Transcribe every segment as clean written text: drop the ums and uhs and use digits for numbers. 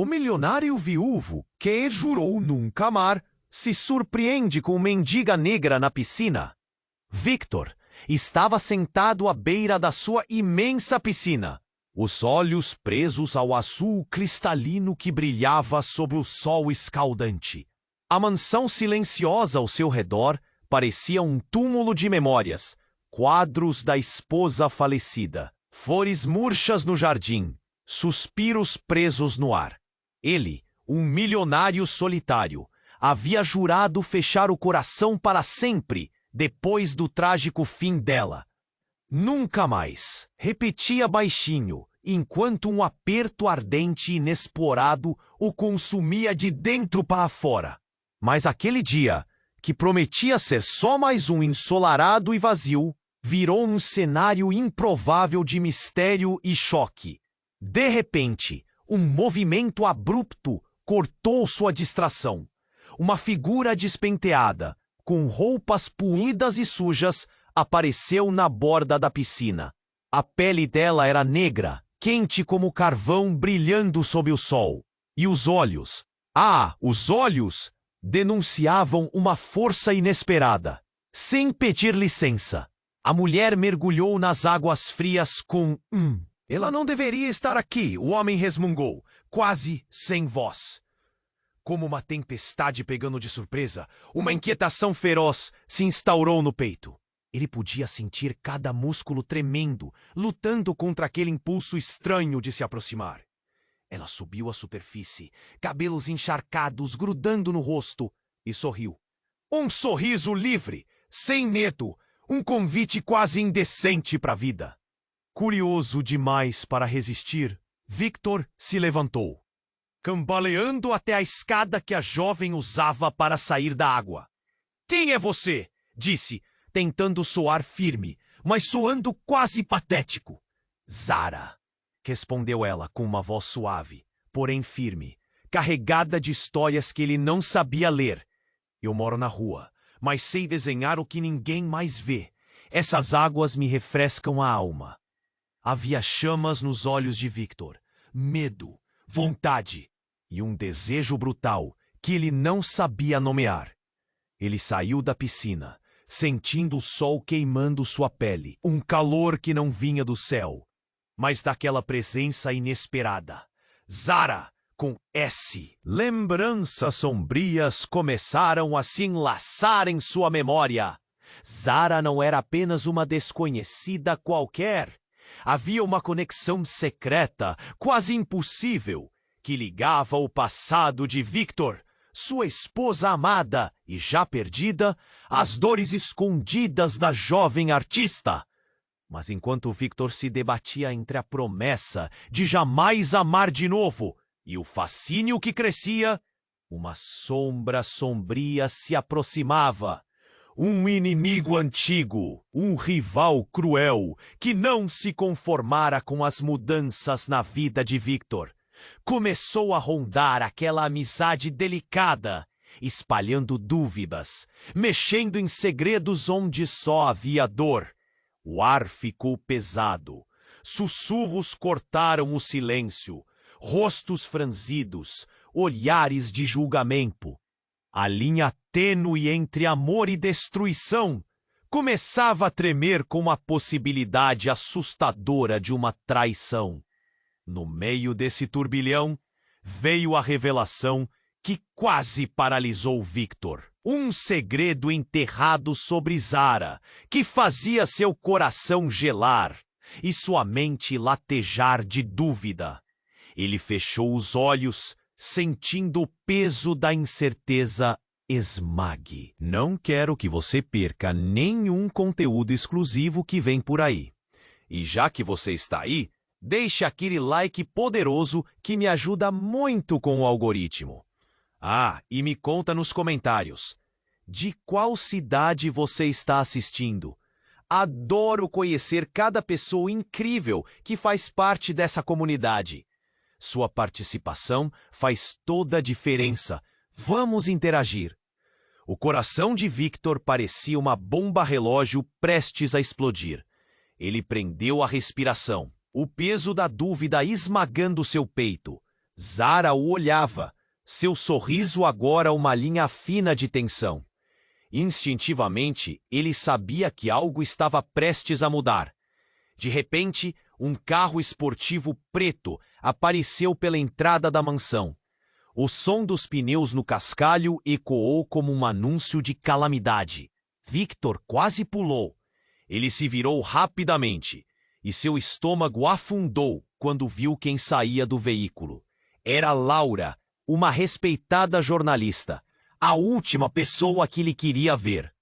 O milionário viúvo, que jurou nunca amar, se surpreende com mendiga negra na piscina. Victor estava sentado à beira da sua imensa piscina, os olhos presos ao azul cristalino que brilhava sob o sol escaldante. A mansão silenciosa ao seu redor parecia um túmulo de memórias, quadros da esposa falecida, flores murchas no jardim, suspiros presos no ar. Ele, um milionário solitário, havia jurado fechar o coração para sempre depois do trágico fim dela. Nunca mais, repetia baixinho, enquanto um aperto ardente e inexplorado o consumia de dentro para fora. Mas aquele dia, que prometia ser só mais um ensolarado e vazio, virou um cenário improvável de mistério e choque. De repente, um movimento abrupto cortou sua distração. Uma figura despenteada, com roupas puídas e sujas, apareceu na borda da piscina. A pele dela era negra, quente como carvão brilhando sob o sol. E os olhos, os olhos, denunciavam uma força inesperada. Sem pedir licença, a mulher mergulhou nas águas frias com Ela não deveria estar aqui, o homem resmungou, quase sem voz. Como uma tempestade pegando de surpresa, uma inquietação feroz se instaurou no peito. Ele podia sentir cada músculo tremendo, lutando contra aquele impulso estranho de se aproximar. Ela subiu à superfície, cabelos encharcados grudando no rosto, e sorriu. Um sorriso livre, sem medo, um convite quase indecente para a vida. Curioso demais para resistir, Victor se levantou, cambaleando até a escada que a jovem usava para sair da água. Quem é você? Disse, tentando soar firme, mas soando quase patético. Zara, respondeu ela com uma voz suave, porém firme, carregada de histórias que ele não sabia ler. Eu moro na rua, mas sei desenhar o que ninguém mais vê. Essas águas me refrescam a alma. Havia chamas nos olhos de Victor, medo, vontade e um desejo brutal que ele não sabia nomear. Ele saiu da piscina, sentindo o sol queimando sua pele, um calor que não vinha do céu, mas daquela presença inesperada. Zara, com S. Lembranças sombrias começaram a se enlaçar em sua memória. Zara não era apenas uma desconhecida qualquer. Havia uma conexão secreta, quase impossível, que ligava o passado de Victor, sua esposa amada e já perdida, às dores escondidas da jovem artista. Mas enquanto Victor se debatia entre a promessa de jamais amar de novo e o fascínio que crescia, uma sombra sombria se aproximava. Um inimigo antigo, um rival cruel, que não se conformara com as mudanças na vida de Victor. Começou a rondar aquela amizade delicada, espalhando dúvidas, mexendo em segredos onde só havia dor. O ar ficou pesado, sussurros cortaram o silêncio, rostos franzidos, olhares de julgamento. A linha tênue entre amor e destruição começava a tremer com a possibilidade assustadora de uma traição. No meio desse turbilhão, veio a revelação que quase paralisou Victor. Um segredo enterrado sobre Zara, que fazia seu coração gelar e sua mente latejar de dúvida. Ele fechou os olhos, sentindo o peso da incerteza esmague. Não quero que você perca nenhum conteúdo exclusivo que vem por aí. E já que você está aí, deixe aquele like poderoso que me ajuda muito com o algoritmo. E me conta nos comentários, de qual cidade você está assistindo? Adoro conhecer cada pessoa incrível que faz parte dessa comunidade. Sua participação faz toda a diferença. Vamos interagir. O coração de Victor parecia uma bomba relógio prestes a explodir. Ele prendeu a respiração, o peso da dúvida esmagando seu peito. Zara o olhava, seu sorriso agora uma linha fina de tensão. Instintivamente, ele sabia que algo estava prestes a mudar. De repente, um carro esportivo preto apareceu pela entrada da mansão. O som dos pneus no cascalho ecoou como um anúncio de calamidade. Victor quase pulou. Ele se virou rapidamente, e seu estômago afundou quando viu quem saía do veículo. Era Laura, uma respeitada jornalista, a última pessoa que ele queria ver.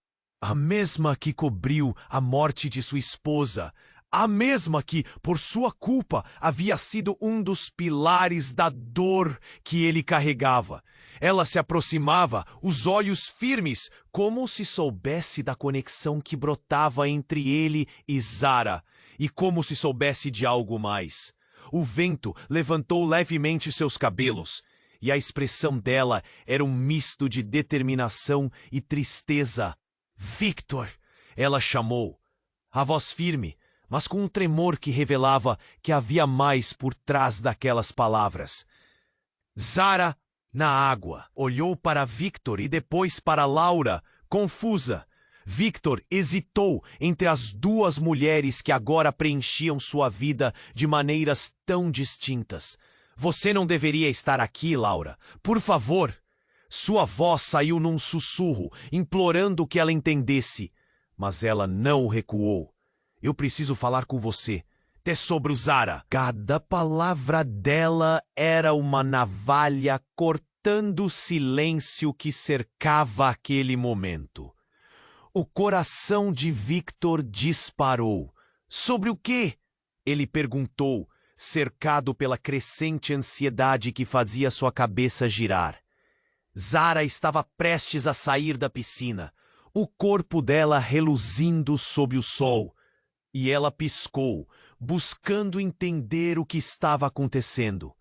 A mesma que cobriu a morte de sua esposa, a mesma que, por sua culpa, havia sido um dos pilares da dor que ele carregava. Ela se aproximava, os olhos firmes, como se soubesse da conexão que brotava entre ele e Zara, e como se soubesse de algo mais. O vento levantou levemente seus cabelos, e a expressão dela era um misto de determinação e tristeza. Victor! Ela chamou, a voz firme, mas com um tremor que revelava que havia mais por trás daquelas palavras. Zara, na água, olhou para Victor e depois para Laura, confusa. Victor hesitou entre as duas mulheres que agora preenchiam sua vida de maneiras tão distintas. Você não deveria estar aqui, Laura. Por favor. Sua voz saiu num sussurro, implorando que ela entendesse. Mas ela não recuou. Eu preciso falar com você. É sobre o Zara. Cada palavra dela era uma navalha cortando o silêncio que cercava aquele momento. O coração de Victor disparou. Sobre o quê? Ele perguntou, cercado pela crescente ansiedade que fazia sua cabeça girar. Zara estava prestes a sair da piscina, o corpo dela reluzindo sob o sol. E ela piscou, buscando entender o que estava acontecendo.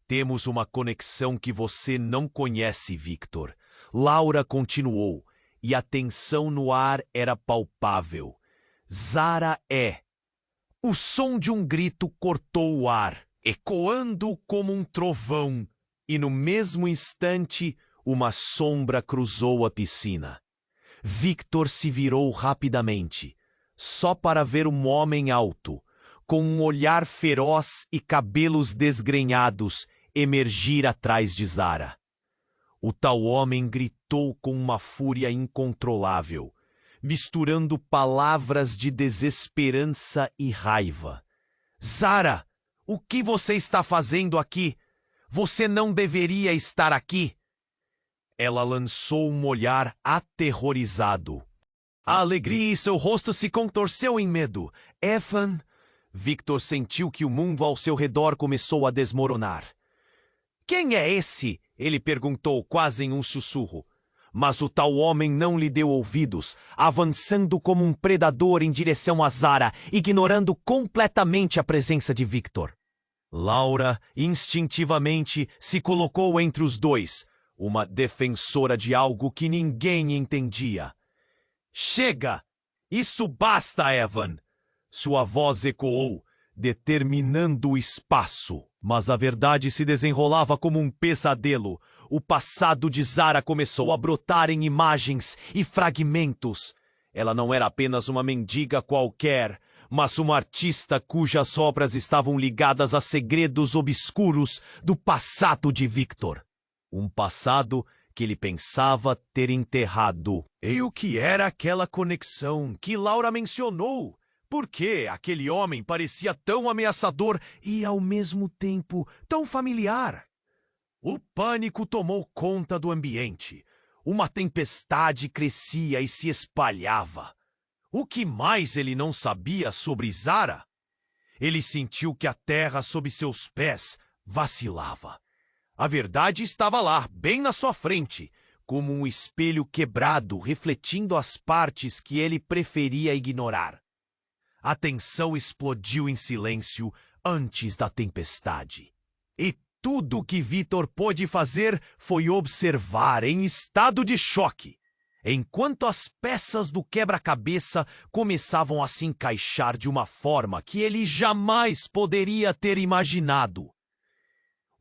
Temos uma conexão que você não conhece, Victor. Laura continuou, e a tensão no ar era palpável. Zara é. O som de um grito cortou o ar, ecoando como um trovão, e no mesmo instante, uma sombra cruzou a piscina. Victor se virou rapidamente, só para ver um homem alto, com um olhar feroz e cabelos desgrenhados, emergir atrás de Zara. O tal homem gritou com uma fúria incontrolável, misturando palavras de desesperança e raiva. Zara, o que você está fazendo aqui? Você não deveria estar aqui. Ela lançou um olhar aterrorizado. A alegria em seu rosto se contorceu em medo. Evan... Victor sentiu que o mundo ao seu redor começou a desmoronar. Quem é esse? Ele perguntou quase em um sussurro. Mas o tal homem não lhe deu ouvidos, avançando como um predador em direção a Zara, ignorando completamente a presença de Victor. Laura, instintivamente, se colocou entre os dois, uma defensora de algo que ninguém entendia. Chega! Isso basta, Evan! Sua voz ecoou, determinando o espaço. Mas a verdade se desenrolava como um pesadelo. O passado de Zara começou a brotar em imagens e fragmentos. Ela não era apenas uma mendiga qualquer, mas uma artista cujas obras estavam ligadas a segredos obscuros do passado de Victor. Um passado que ele pensava ter enterrado. E o que era aquela conexão que Laura mencionou? Por que aquele homem parecia tão ameaçador e, ao mesmo tempo, tão familiar? O pânico tomou conta do ambiente. Uma tempestade crescia e se espalhava. O que mais ele não sabia sobre Zara? Ele sentiu que a terra sob seus pés vacilava. A verdade estava lá, bem na sua frente, como um espelho quebrado refletindo as partes que ele preferia ignorar. A tensão explodiu em silêncio antes da tempestade. E tudo que Victor pôde fazer foi observar em estado de choque, enquanto as peças do quebra-cabeça começavam a se encaixar de uma forma que ele jamais poderia ter imaginado.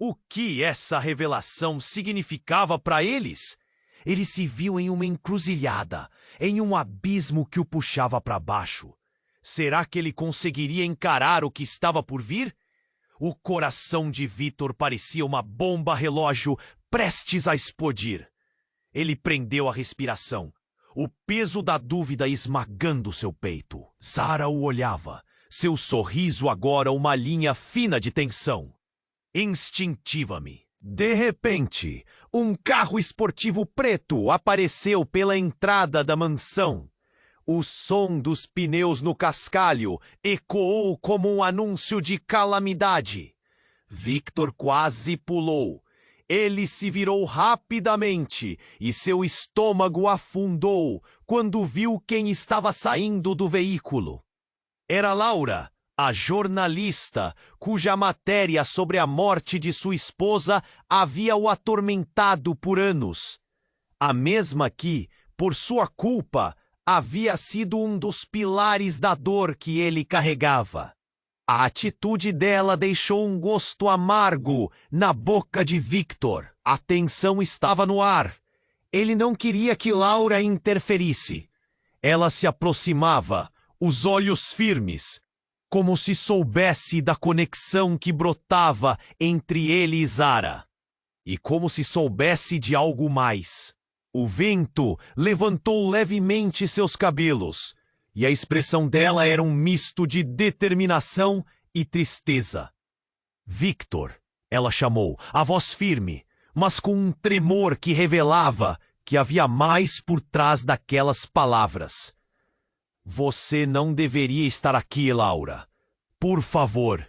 O que essa revelação significava para eles? Ele se viu em uma encruzilhada, em um abismo que o puxava para baixo. Será que ele conseguiria encarar o que estava por vir? O coração de Victor parecia uma bomba relógio prestes a explodir. Ele prendeu a respiração, o peso da dúvida esmagando seu peito. Zara o olhava, seu sorriso agora uma linha fina de tensão. Instintiva-me. De repente, um carro esportivo preto apareceu pela entrada da mansão. O som dos pneus no cascalho ecoou como um anúncio de calamidade. Victor quase pulou. Ele se virou rapidamente e seu estômago afundou quando viu quem estava saindo do veículo. Era Laura, a jornalista cuja matéria sobre a morte de sua esposa havia o atormentado por anos. A mesma que, por sua culpa, havia sido um dos pilares da dor que ele carregava. A atitude dela deixou um gosto amargo na boca de Victor. A tensão estava no ar. Ele não queria que Laura interferisse. Ela se aproximava, os olhos firmes, como se soubesse da conexão que brotava entre ele e Zara. E como se soubesse de algo mais. O vento levantou levemente seus cabelos, e a expressão dela era um misto de determinação e tristeza. Victor, ela chamou, a voz firme, mas com um tremor que revelava que havia mais por trás daquelas palavras. Você não deveria estar aqui, Laura. Por favor.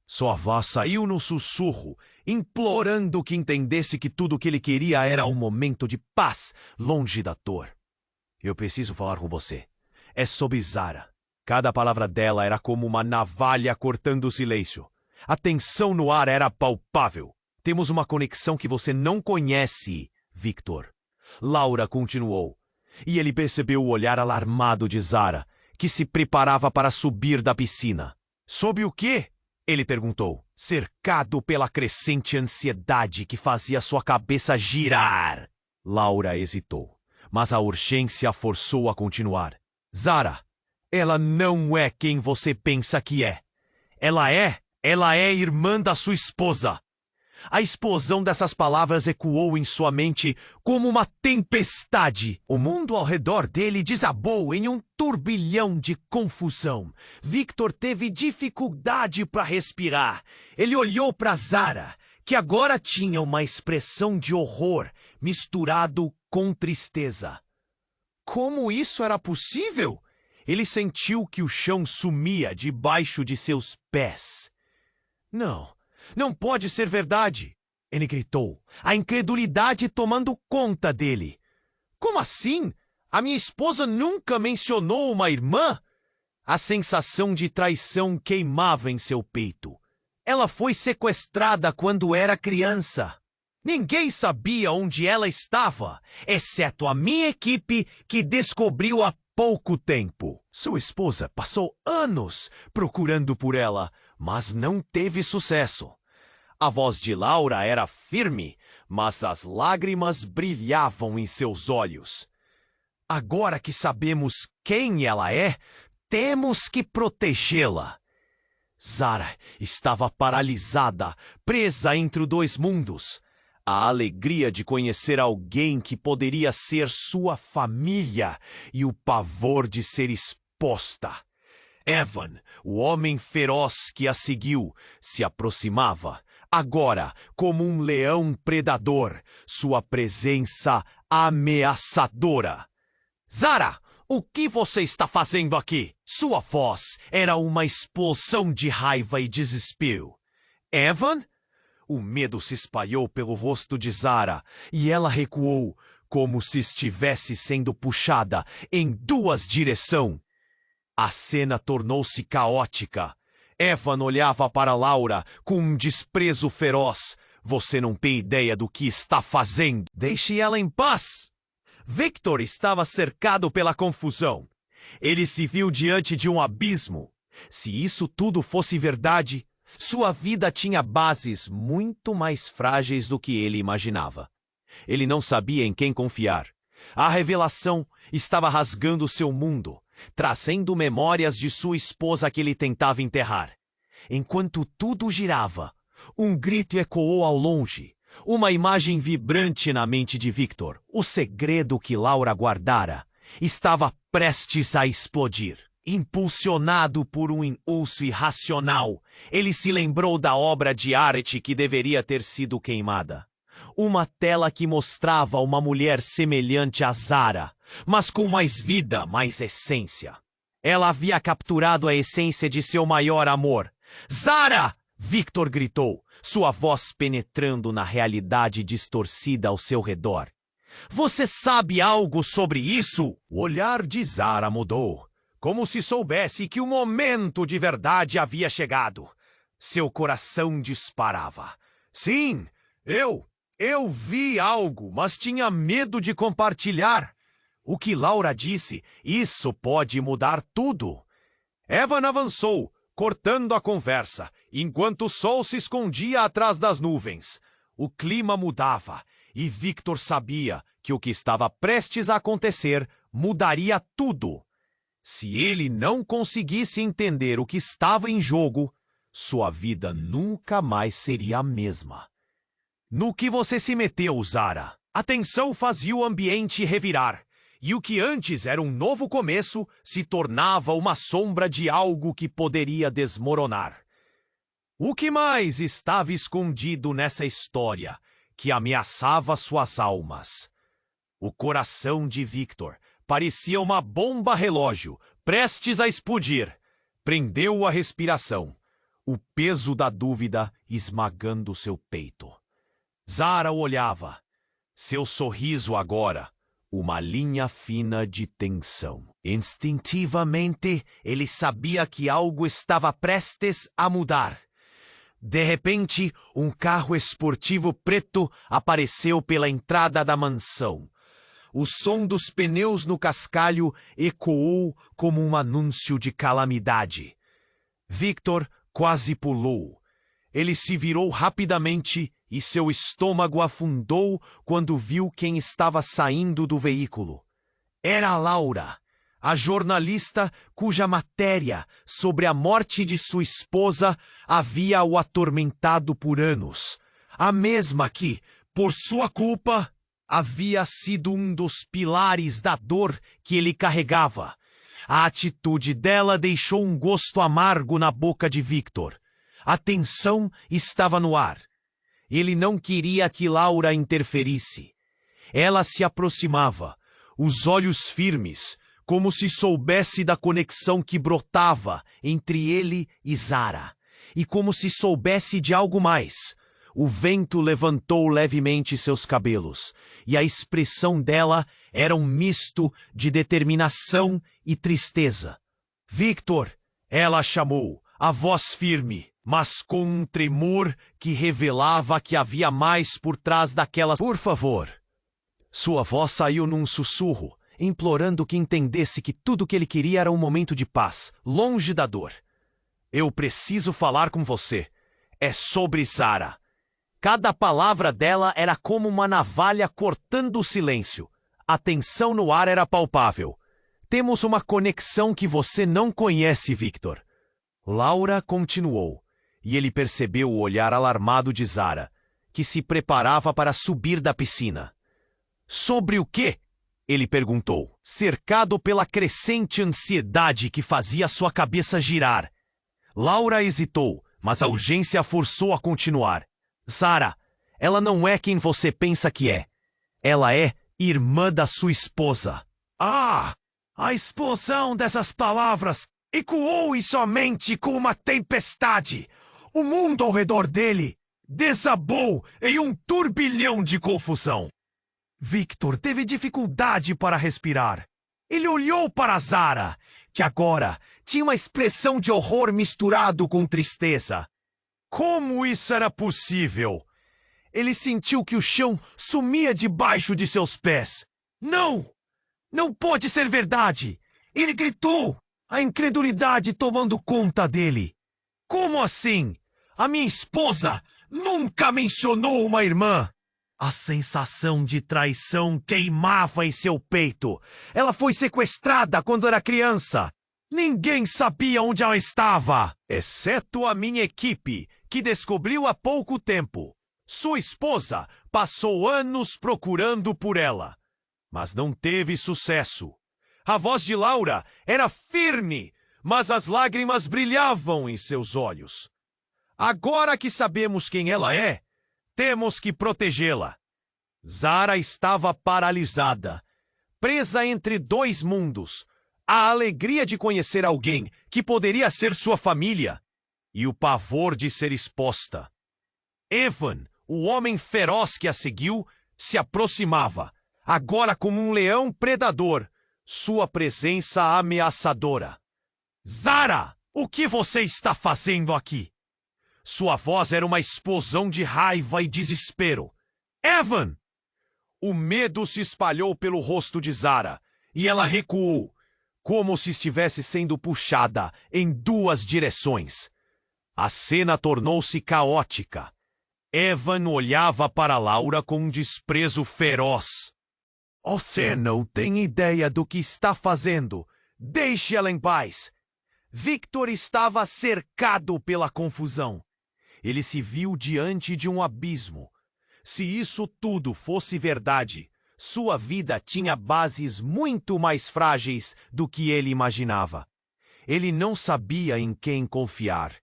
Sua voz saiu no sussurro, implorando que entendesse que tudo o que ele queria era um momento de paz, longe da dor. Eu preciso falar com você. É sobre Zara. Cada palavra dela era como uma navalha cortando o silêncio. A tensão no ar era palpável. Temos uma conexão que você não conhece, Victor. Laura continuou. E ele percebeu o olhar alarmado de Zara, que se preparava para subir da piscina. Sob o quê? Ele perguntou, cercado pela crescente ansiedade que fazia sua cabeça girar. Laura hesitou, mas a urgência a forçou a continuar. Zara, ela não é quem você pensa que é. Ela é irmã da sua esposa. A explosão dessas palavras ecoou em sua mente como uma tempestade. O mundo ao redor dele desabou em um turbilhão de confusão. Victor teve dificuldade para respirar. Ele olhou para Zara, que agora tinha uma expressão de horror misturado com tristeza. Como isso era possível? Ele sentiu que o chão sumia debaixo de seus pés. Não pode ser verdade! Ele gritou, a incredulidade tomando conta dele. Como assim? A minha esposa nunca mencionou uma irmã? A sensação de traição queimava em seu peito. Ela foi sequestrada quando era criança. Ninguém sabia onde ela estava, exceto a minha equipe que descobriu há pouco tempo. Sua esposa passou anos procurando por ela, mas não teve sucesso. A voz de Laura era firme, mas as lágrimas brilhavam em seus olhos. Agora que sabemos quem ela é, temos que protegê-la. Zara estava paralisada, presa entre dois mundos. A alegria de conhecer alguém que poderia ser sua família e o pavor de ser exposta. Evan, o homem feroz que a seguiu, se aproximava. Agora, como um leão predador, sua presença ameaçadora. Zara, o que você está fazendo aqui? Sua voz era uma explosão de raiva e desespero. Evan? O medo se espalhou pelo rosto de Zara e ela recuou, como se estivesse sendo puxada em duas direções. A cena tornou-se caótica. Evan olhava para Laura com um desprezo feroz. Você não tem ideia do que está fazendo. Deixe ela em paz. Victor estava cercado pela confusão. Ele se viu diante de um abismo. Se isso tudo fosse verdade, Sua vida tinha bases muito mais frágeis do que ele imaginava. Ele não sabia em quem confiar. A revelação estava rasgando seu mundo, trazendo memórias de sua esposa que ele tentava enterrar. Enquanto tudo girava, um grito ecoou ao longe. Uma imagem vibrante na mente de Victor. O segredo que Laura guardara estava prestes a explodir. Impulsionado por um impulso irracional, ele se lembrou da obra de arte que deveria ter sido queimada. Uma tela que mostrava uma mulher semelhante a Zara, mas com mais vida, mais essência. Ela havia capturado a essência de seu maior amor. Zara! Victor gritou, sua voz penetrando na realidade distorcida ao seu redor. Você sabe algo sobre isso? O olhar de Zara mudou, como se soubesse que o momento de verdade havia chegado. Seu coração disparava. Sim, eu vi algo, mas tinha medo de compartilhar. O que Laura disse, isso pode mudar tudo. Evan avançou, cortando a conversa, enquanto o sol se escondia atrás das nuvens. O clima mudava, e Victor sabia que o que estava prestes a acontecer mudaria tudo. Se ele não conseguisse entender o que estava em jogo, sua vida nunca mais seria a mesma. No que você se meteu, Zara? A tensão fazia o ambiente revirar. E o que antes era um novo começo se tornava uma sombra de algo que poderia desmoronar. O que mais estava escondido nessa história que ameaçava suas almas? O coração de Victor parecia uma bomba relógio, prestes a explodir. Prendeu a respiração, o peso da dúvida esmagando seu peito. Zara o olhava. Seu sorriso agora, uma linha fina de tensão. Instintivamente, ele sabia que algo estava prestes a mudar. De repente, um carro esportivo preto apareceu pela entrada da mansão. O som dos pneus no cascalho ecoou como um anúncio de calamidade. Victor quase pulou. Ele se virou rapidamente e seu estômago afundou quando viu quem estava saindo do veículo. Era Laura, a jornalista cuja matéria sobre a morte de sua esposa havia o atormentado por anos. A mesma que, por sua culpa, havia sido um dos pilares da dor que ele carregava. A atitude dela deixou um gosto amargo na boca de Victor. A tensão estava no ar. Ele não queria que Laura interferisse. Ela se aproximava, os olhos firmes, como se soubesse da conexão que brotava entre ele e Zara, e como se soubesse de algo mais. O vento levantou levemente seus cabelos, e a expressão dela era um misto de determinação e tristeza. Victor, ela chamou, a voz firme, mas com um tremor que revelava que havia mais por trás daquelas... Por favor. Sua voz saiu num sussurro, implorando que entendesse que tudo o que ele queria era um momento de paz, longe da dor. Eu preciso falar com você. É sobre Zara. Cada palavra dela era como uma navalha cortando o silêncio. A tensão no ar era palpável. Temos uma conexão que você não conhece, Victor. Laura continuou, e ele percebeu o olhar alarmado de Zara, que se preparava para subir da piscina. Sobre o quê? Ele perguntou, cercado pela crescente ansiedade que fazia sua cabeça girar. Laura hesitou, mas a urgência a forçou a continuar. Zara, ela não é quem você pensa que é. Ela é irmã da sua esposa. Ah! A explosão dessas palavras ecoou em sua mente como uma tempestade. O mundo ao redor dele desabou em um turbilhão de confusão. Victor teve dificuldade para respirar. Ele olhou para Zara, que agora tinha uma expressão de horror misturado com tristeza. Como isso era possível? Ele sentiu que o chão sumia debaixo de seus pés. Não! Não pode ser verdade! Ele gritou, a incredulidade tomando conta dele. Como assim? A minha esposa nunca mencionou uma irmã! A sensação de traição queimava em seu peito. Ela foi sequestrada quando era criança. Ninguém sabia onde ela estava, exceto a minha equipe, que descobriu há pouco tempo. Sua esposa passou anos procurando por ela, mas não teve sucesso. A voz de Laura era firme, mas as lágrimas brilhavam em seus olhos. Agora que sabemos quem ela é, temos que protegê-la. Zara estava paralisada, presa entre dois mundos. A alegria de conhecer alguém que poderia ser sua família e o pavor de ser exposta. Evan, o homem feroz que a seguiu, se aproximava, agora como um leão predador, sua presença ameaçadora. Zara, o que você está fazendo aqui? Sua voz era uma explosão de raiva e desespero. Evan! O medo se espalhou pelo rosto de Zara e ela recuou, como se estivesse sendo puxada em duas direções. A cena tornou-se caótica. Evan olhava para Laura com um desprezo feroz. Você não tem ideia do que está fazendo. Deixe ela em paz. Victor estava cercado pela confusão. Ele se viu diante de um abismo. Se isso tudo fosse verdade, sua vida tinha bases muito mais frágeis do que ele imaginava. Ele não sabia em quem confiar.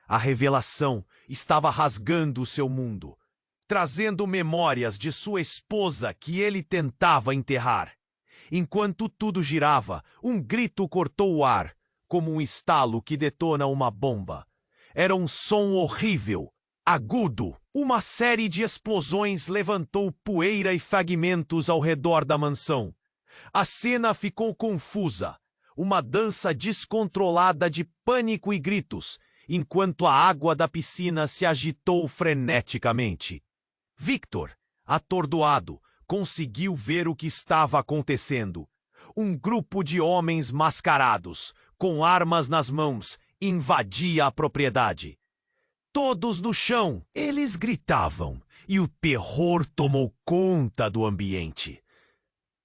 A revelação estava rasgando seu mundo, trazendo memórias de sua esposa que ele tentava enterrar. Enquanto tudo girava, um grito cortou o ar, como um estalo que detona uma bomba. Era um som horrível, agudo. Uma série de explosões levantou poeira e fragmentos ao redor da mansão. A cena ficou confusa, uma dança descontrolada de pânico e gritos, enquanto a água da piscina se agitou freneticamente. Victor, atordoado, conseguiu ver o que estava acontecendo. Um grupo de homens mascarados, com armas nas mãos, invadia a propriedade. Todos no chão, eles gritavam, e o terror tomou conta do ambiente.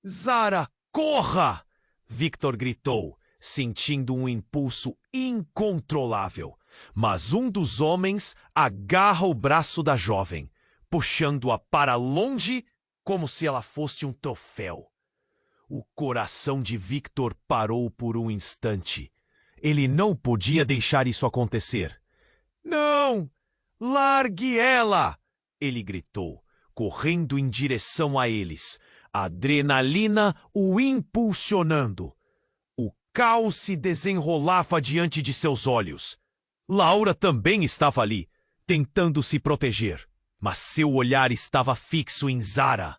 Zara, corra! Victor gritou, sentindo um impulso incontrolável. Mas um dos homens agarra o braço da jovem, puxando-a para longe como se ela fosse um troféu. O coração de Victor parou por um instante. Ele não podia deixar isso acontecer. Não! Largue ela! Ele gritou, correndo em direção a eles, a adrenalina o impulsionando. O caos se desenrolava diante de seus olhos. Laura também estava ali, tentando se proteger, mas seu olhar estava fixo em Zara.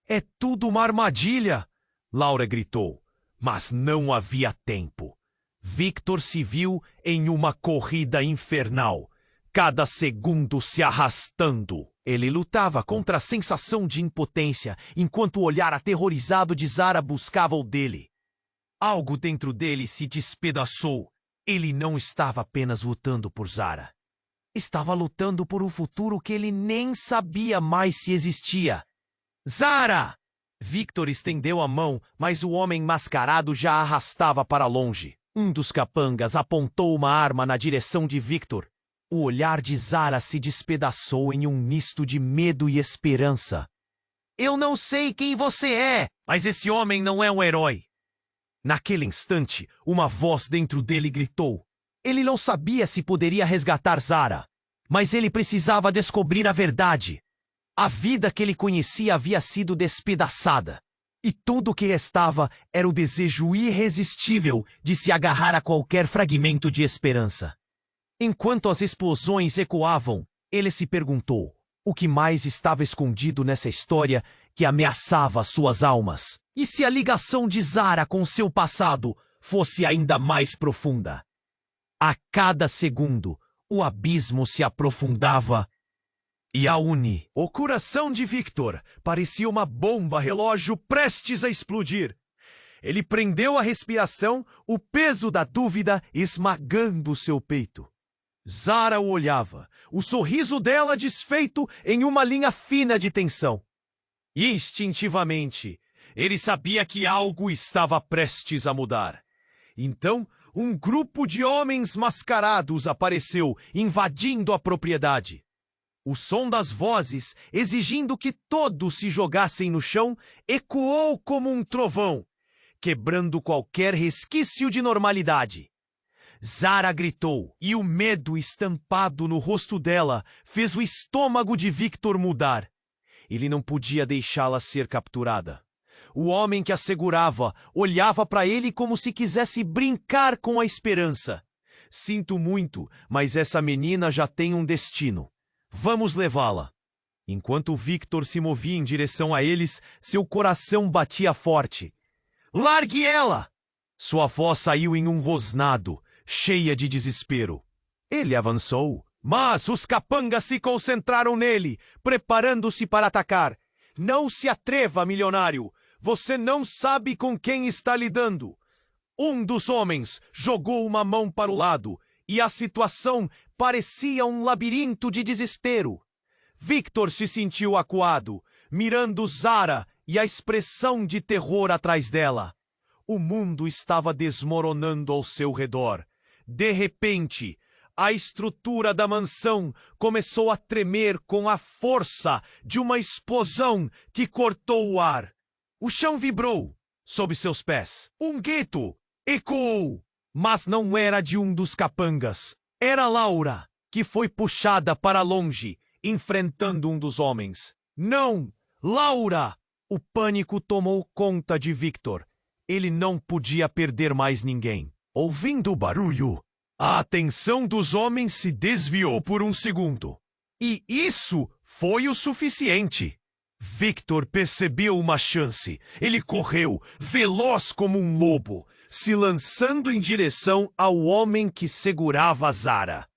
É tudo uma armadilha! Laura gritou, mas não havia tempo. Victor se viu em uma corrida infernal, cada segundo se arrastando. Ele lutava contra a sensação de impotência, enquanto o olhar aterrorizado de Zara buscava o dele. Algo dentro dele se despedaçou. Ele não estava apenas lutando por Zara. Estava lutando por um futuro que ele nem sabia mais se existia. Zara! Victor estendeu a mão, mas o homem mascarado já a arrastava para longe. Um dos capangas apontou uma arma na direção de Victor. O olhar de Zara se despedaçou em um misto de medo e esperança. Eu não sei quem você é, mas esse homem não é um herói. Naquele instante, uma voz dentro dele gritou. Ele não sabia se poderia resgatar Zara, mas ele precisava descobrir a verdade. A vida que ele conhecia havia sido despedaçada. E tudo o que restava era o desejo irresistível de se agarrar a qualquer fragmento de esperança. Enquanto as explosões ecoavam, ele se perguntou o que mais estava escondido nessa história que ameaçava suas almas. E se a ligação de Zara com seu passado fosse ainda mais profunda? A cada segundo, o abismo se aprofundava e o coração de Victor parecia uma bomba relógio prestes a explodir. Ele prendeu a respiração, o peso da dúvida esmagando seu peito. Zara o olhava, o sorriso dela desfeito em uma linha fina de tensão. Instintivamente, ele sabia que algo estava prestes a mudar. Então, um grupo de homens mascarados apareceu, invadindo a propriedade. O som das vozes, exigindo que todos se jogassem no chão, ecoou como um trovão, quebrando qualquer resquício de normalidade. Zara gritou, e o medo estampado no rosto dela fez o estômago de Victor mudar. Ele não podia deixá-la ser capturada. O homem que a segurava olhava para ele como se quisesse brincar com a esperança. Sinto muito, mas essa menina já tem um destino. Vamos levá-la. Enquanto Victor se movia em direção a eles, seu coração batia forte. Largue ela! Sua voz saiu em um rosnado, cheia de desespero. Ele avançou, mas os capangas se concentraram nele, preparando-se para atacar. Não se atreva, milionário! Você não sabe com quem está lidando. Um dos homens jogou uma mão para o lado e a situação parecia um labirinto de desespero. Victor se sentiu acuado, mirando Zara e a expressão de terror atrás dela. O mundo estava desmoronando ao seu redor. De repente, a estrutura da mansão começou a tremer com a força de uma explosão que cortou o ar. O chão vibrou sob seus pés. Um grito ecoou, mas não era de um dos capangas. Era Laura, que foi puxada para longe, enfrentando um dos homens. Não! Laura! O pânico tomou conta de Victor. Ele não podia perder mais ninguém. Ouvindo o barulho, a atenção dos homens se desviou por um segundo. E isso foi o suficiente. Victor percebeu uma chance. Ele correu, veloz como um lobo, se lançando em direção ao homem que segurava Zara.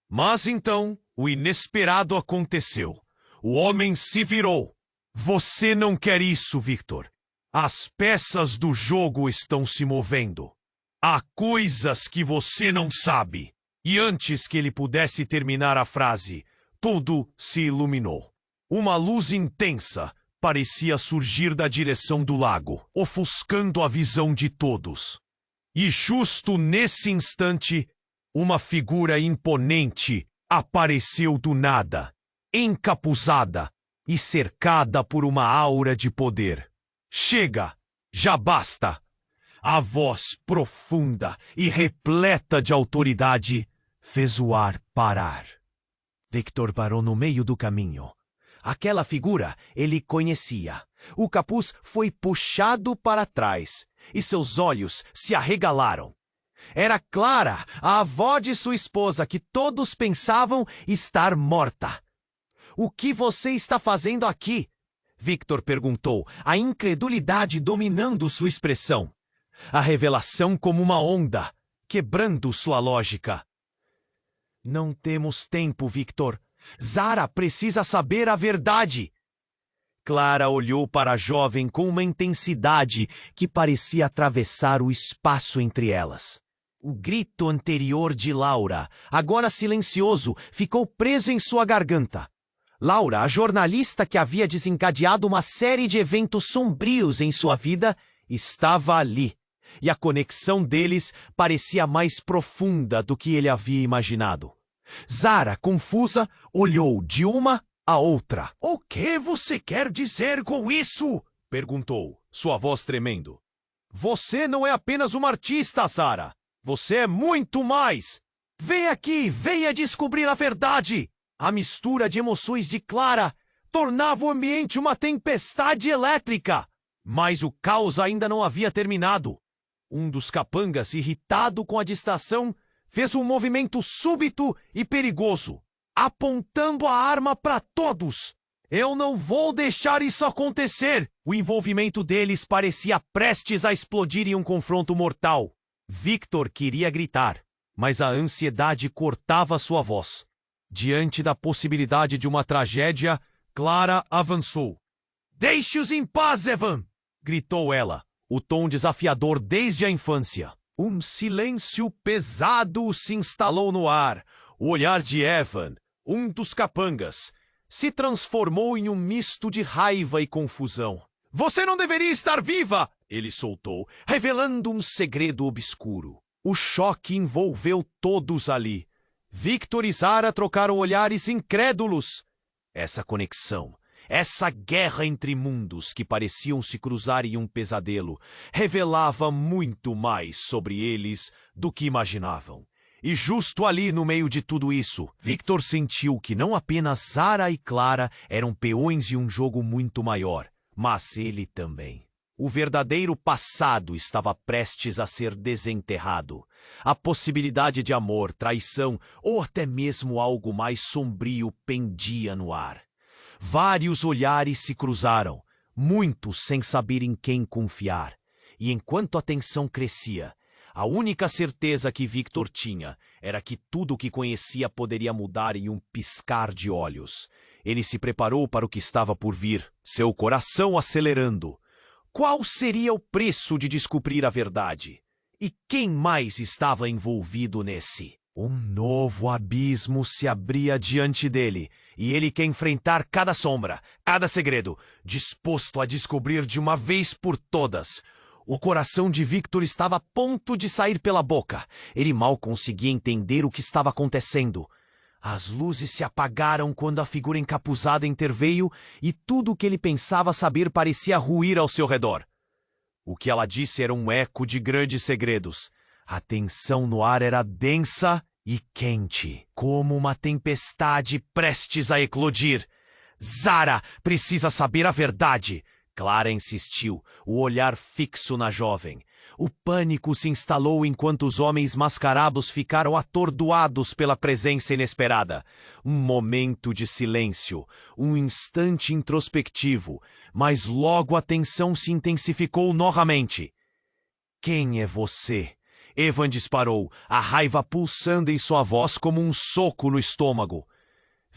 Mas então, o inesperado aconteceu. O homem se virou. Você não quer isso, Victor. As peças do jogo estão se movendo. Há coisas que você não sabe. E antes que ele pudesse terminar a frase, tudo se iluminou. Uma luz intensa parecia surgir da direção do lago, ofuscando a visão de todos. E justo nesse instante, uma figura imponente apareceu do nada, encapuzada e cercada por uma aura de poder. Chega! Já basta! A voz profunda e repleta de autoridade fez o ar parar. Victor parou no meio do caminho. Aquela figura ele conhecia. O capuz foi puxado para trás e seus olhos se arregalaram. Era Clara, a avó de sua esposa, que todos pensavam estar morta. O que você está fazendo aqui? Victor perguntou, a incredulidade dominando sua expressão. A revelação como uma onda, quebrando sua lógica. Não temos tempo, Victor. Zara precisa saber a verdade. Clara olhou para a jovem com uma intensidade que parecia atravessar o espaço entre elas. O grito anterior de Laura, agora silencioso, ficou preso em sua garganta. Laura, a jornalista que havia desencadeado uma série de eventos sombrios em sua vida, estava ali. E a conexão deles parecia mais profunda do que ele havia imaginado. Zara, confusa, olhou de uma a outra. O que você quer dizer com isso? Perguntou, sua voz tremendo. Você não é apenas uma artista, Zara. Você é muito mais. Vem aqui, venha descobrir a verdade. A mistura de emoções de Clara tornava o ambiente uma tempestade elétrica. Mas o caos ainda não havia terminado. Um dos capangas, irritado com a distração, fez um movimento súbito e perigoso, apontando a arma para todos. Eu não vou deixar isso acontecer! O envolvimento deles parecia prestes a explodir em um confronto mortal. Victor queria gritar, mas a ansiedade cortava sua voz. Diante da possibilidade de uma tragédia, Clara avançou. Deixe-os em paz, Evan! Gritou ela, o tom desafiador desde a infância. Um silêncio pesado se instalou no ar. O olhar de Evan, um dos capangas, se transformou em um misto de raiva e confusão. Você não deveria estar viva! Ele soltou, revelando um segredo obscuro. O choque envolveu todos ali. Victor e Zara trocaram olhares incrédulos. Essa conexão, essa guerra entre mundos que pareciam se cruzar em um pesadelo, revelava muito mais sobre eles do que imaginavam. E justo ali no meio de tudo isso, Victor sentiu que não apenas Zara e Clara eram peões de um jogo muito maior, mas ele também. O verdadeiro passado estava prestes a ser desenterrado. A possibilidade de amor, traição ou até mesmo algo mais sombrio pendia no ar. Vários olhares se cruzaram, muitos sem saber em quem confiar. E enquanto a tensão crescia, a única certeza que Victor tinha era que tudo o que conhecia poderia mudar em um piscar de olhos. Ele se preparou para o que estava por vir, seu coração acelerando. Qual seria o preço de descobrir a verdade? E quem mais estava envolvido nesse? Um novo abismo se abria diante dele, e ele quer enfrentar cada sombra, cada segredo, disposto a descobrir de uma vez por todas. O coração de Victor estava a ponto de sair pela boca. Ele mal conseguia entender o que estava acontecendo. As luzes se apagaram quando a figura encapuzada interveio e tudo o que ele pensava saber parecia ruir ao seu redor. O que ela disse era um eco de grandes segredos. A tensão no ar era densa e quente, como uma tempestade prestes a eclodir. Zara precisa saber a verdade! Clara insistiu, o olhar fixo na jovem. O pânico se instalou enquanto os homens mascarados ficaram atordoados pela presença inesperada. Um momento de silêncio, um instante introspectivo, mas logo a tensão se intensificou novamente. Quem é você? Evan disparou, a raiva pulsando em sua voz como um soco no estômago.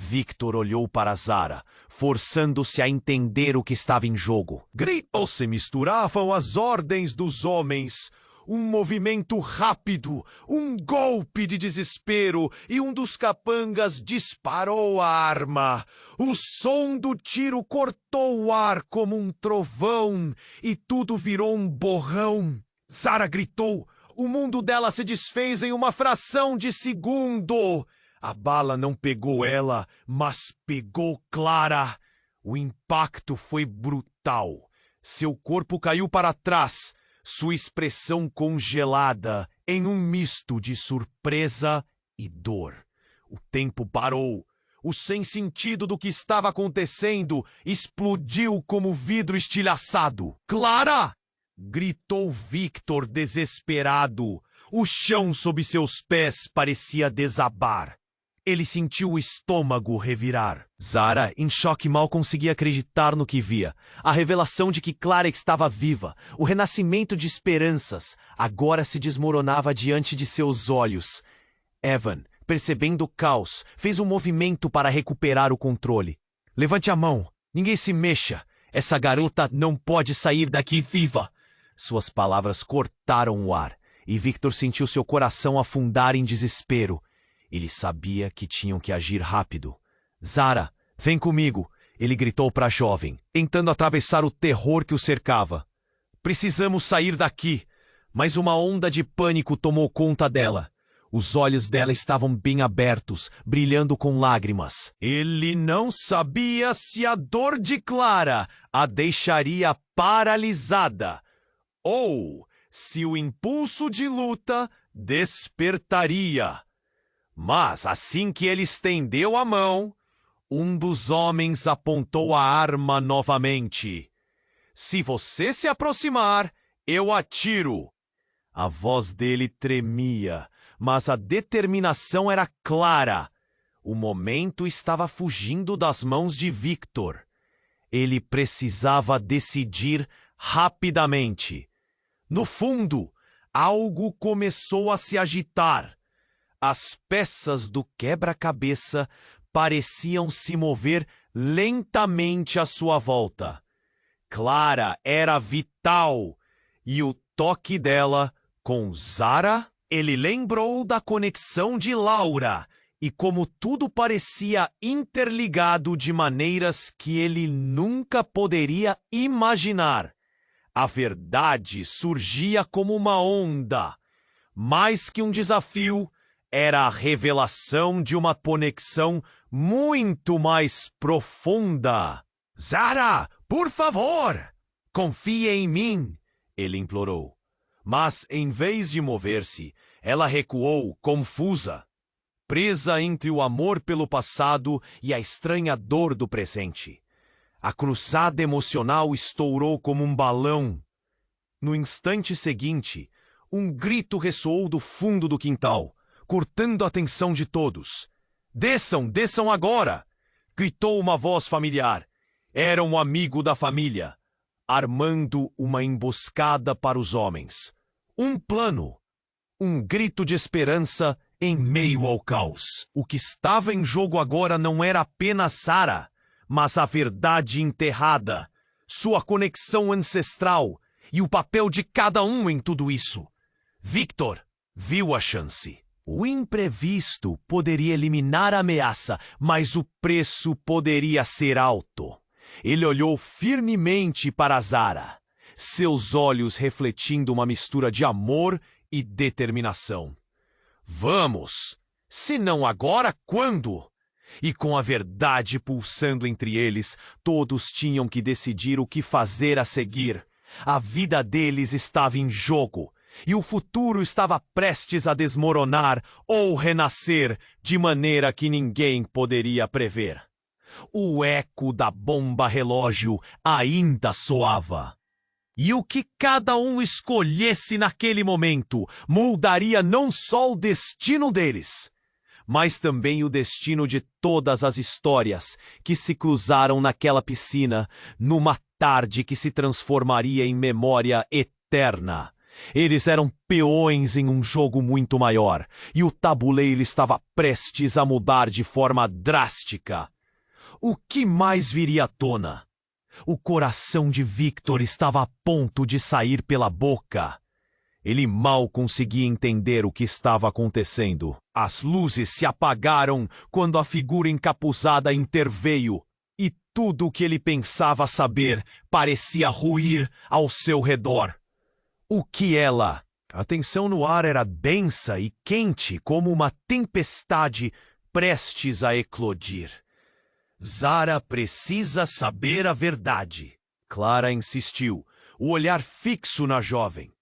Victor olhou para Zara, forçando-se a entender o que estava em jogo. Gritos se misturavam às ordens dos homens. Um movimento rápido, um golpe de desespero e um dos capangas disparou a arma. O som do tiro cortou o ar como um trovão e tudo virou um borrão. Zara gritou. O mundo dela se desfez em uma fração de segundo. A bala não pegou ela, mas pegou Clara. O impacto foi brutal. Seu corpo caiu para trás, sua expressão congelada em um misto de surpresa e dor. O tempo parou. O sem-sentido do que estava acontecendo explodiu como vidro estilhaçado. Clara! Gritou Victor desesperado. O chão sob seus pés parecia desabar. Ele sentiu o estômago revirar. Zara, em choque, mal conseguia acreditar no que via. A revelação de que Clara estava viva, o renascimento de esperanças, agora se desmoronava diante de seus olhos. Evan, percebendo o caos, fez um movimento para recuperar o controle. Levante a mão. Ninguém se mexa. Essa garota não pode sair daqui viva. Suas palavras cortaram o ar, e Victor sentiu seu coração afundar em desespero. Ele sabia que tinham que agir rápido. Zara, vem comigo, ele gritou para a jovem, tentando atravessar o terror que o cercava. Precisamos sair daqui, mas uma onda de pânico tomou conta dela. Os olhos dela estavam bem abertos, brilhando com lágrimas. Ele não sabia se a dor de Clara a deixaria paralisada, ou se o impulso de luta despertaria. Mas assim que ele estendeu a mão, um dos homens apontou a arma novamente. Se você se aproximar, eu atiro. A voz dele tremia, mas a determinação era clara. O momento estava fugindo das mãos de Victor. Ele precisava decidir rapidamente. No fundo, algo começou a se agitar. As peças do quebra-cabeça pareciam se mover lentamente à sua volta. Clara era vital, e o toque dela com Zara, ele lembrou da conexão de Laura E como tudo parecia interligado de maneiras que ele nunca poderia imaginar, a verdade surgia como uma onda. Mais que um desafio, era a revelação de uma conexão muito mais profunda. Zara, por favor, confie em mim, ele implorou. Mas, em vez de mover-se, ela recuou, confusa, presa entre o amor pelo passado e a estranha dor do presente. A cruzada emocional estourou como um balão. No instante seguinte, um grito ressoou do fundo do quintal, cortando a atenção de todos. Desçam, desçam agora! Gritou uma voz familiar. Era um amigo da família, armando uma emboscada para os homens. Um plano. Um grito de esperança em meio ao caos. O que estava em jogo agora não era apenas Sarah, mas a verdade enterrada, sua conexão ancestral e o papel de cada um em tudo isso. Victor viu a chance. O imprevisto poderia eliminar a ameaça, mas o preço poderia ser alto. Ele olhou firmemente para Zara, seus olhos refletindo uma mistura de amor e determinação. Vamos! Se não agora, quando? E com a verdade pulsando entre eles, todos tinham que decidir o que fazer a seguir. A vida deles estava em jogo, e o futuro estava prestes a desmoronar ou renascer de maneira que ninguém poderia prever. O eco da bomba relógio ainda soava. E o que cada um escolhesse naquele momento moldaria não só o destino deles, mas também o destino de todas as histórias que se cruzaram naquela piscina, numa tarde que se transformaria em memória eterna. Eles eram peões em um jogo muito maior, e o tabuleiro estava prestes a mudar de forma drástica. O que mais viria à tona? O coração de Victor estava a ponto de sair pela boca. Ele mal conseguia entender o que estava acontecendo. As luzes se apagaram quando a figura encapuzada interveio, e tudo o que ele pensava saber parecia ruir ao seu redor. O que ela? A tensão no ar era densa e quente como uma tempestade prestes a eclodir. Zara precisa saber a verdade. Clara insistiu, o olhar fixo na jovem.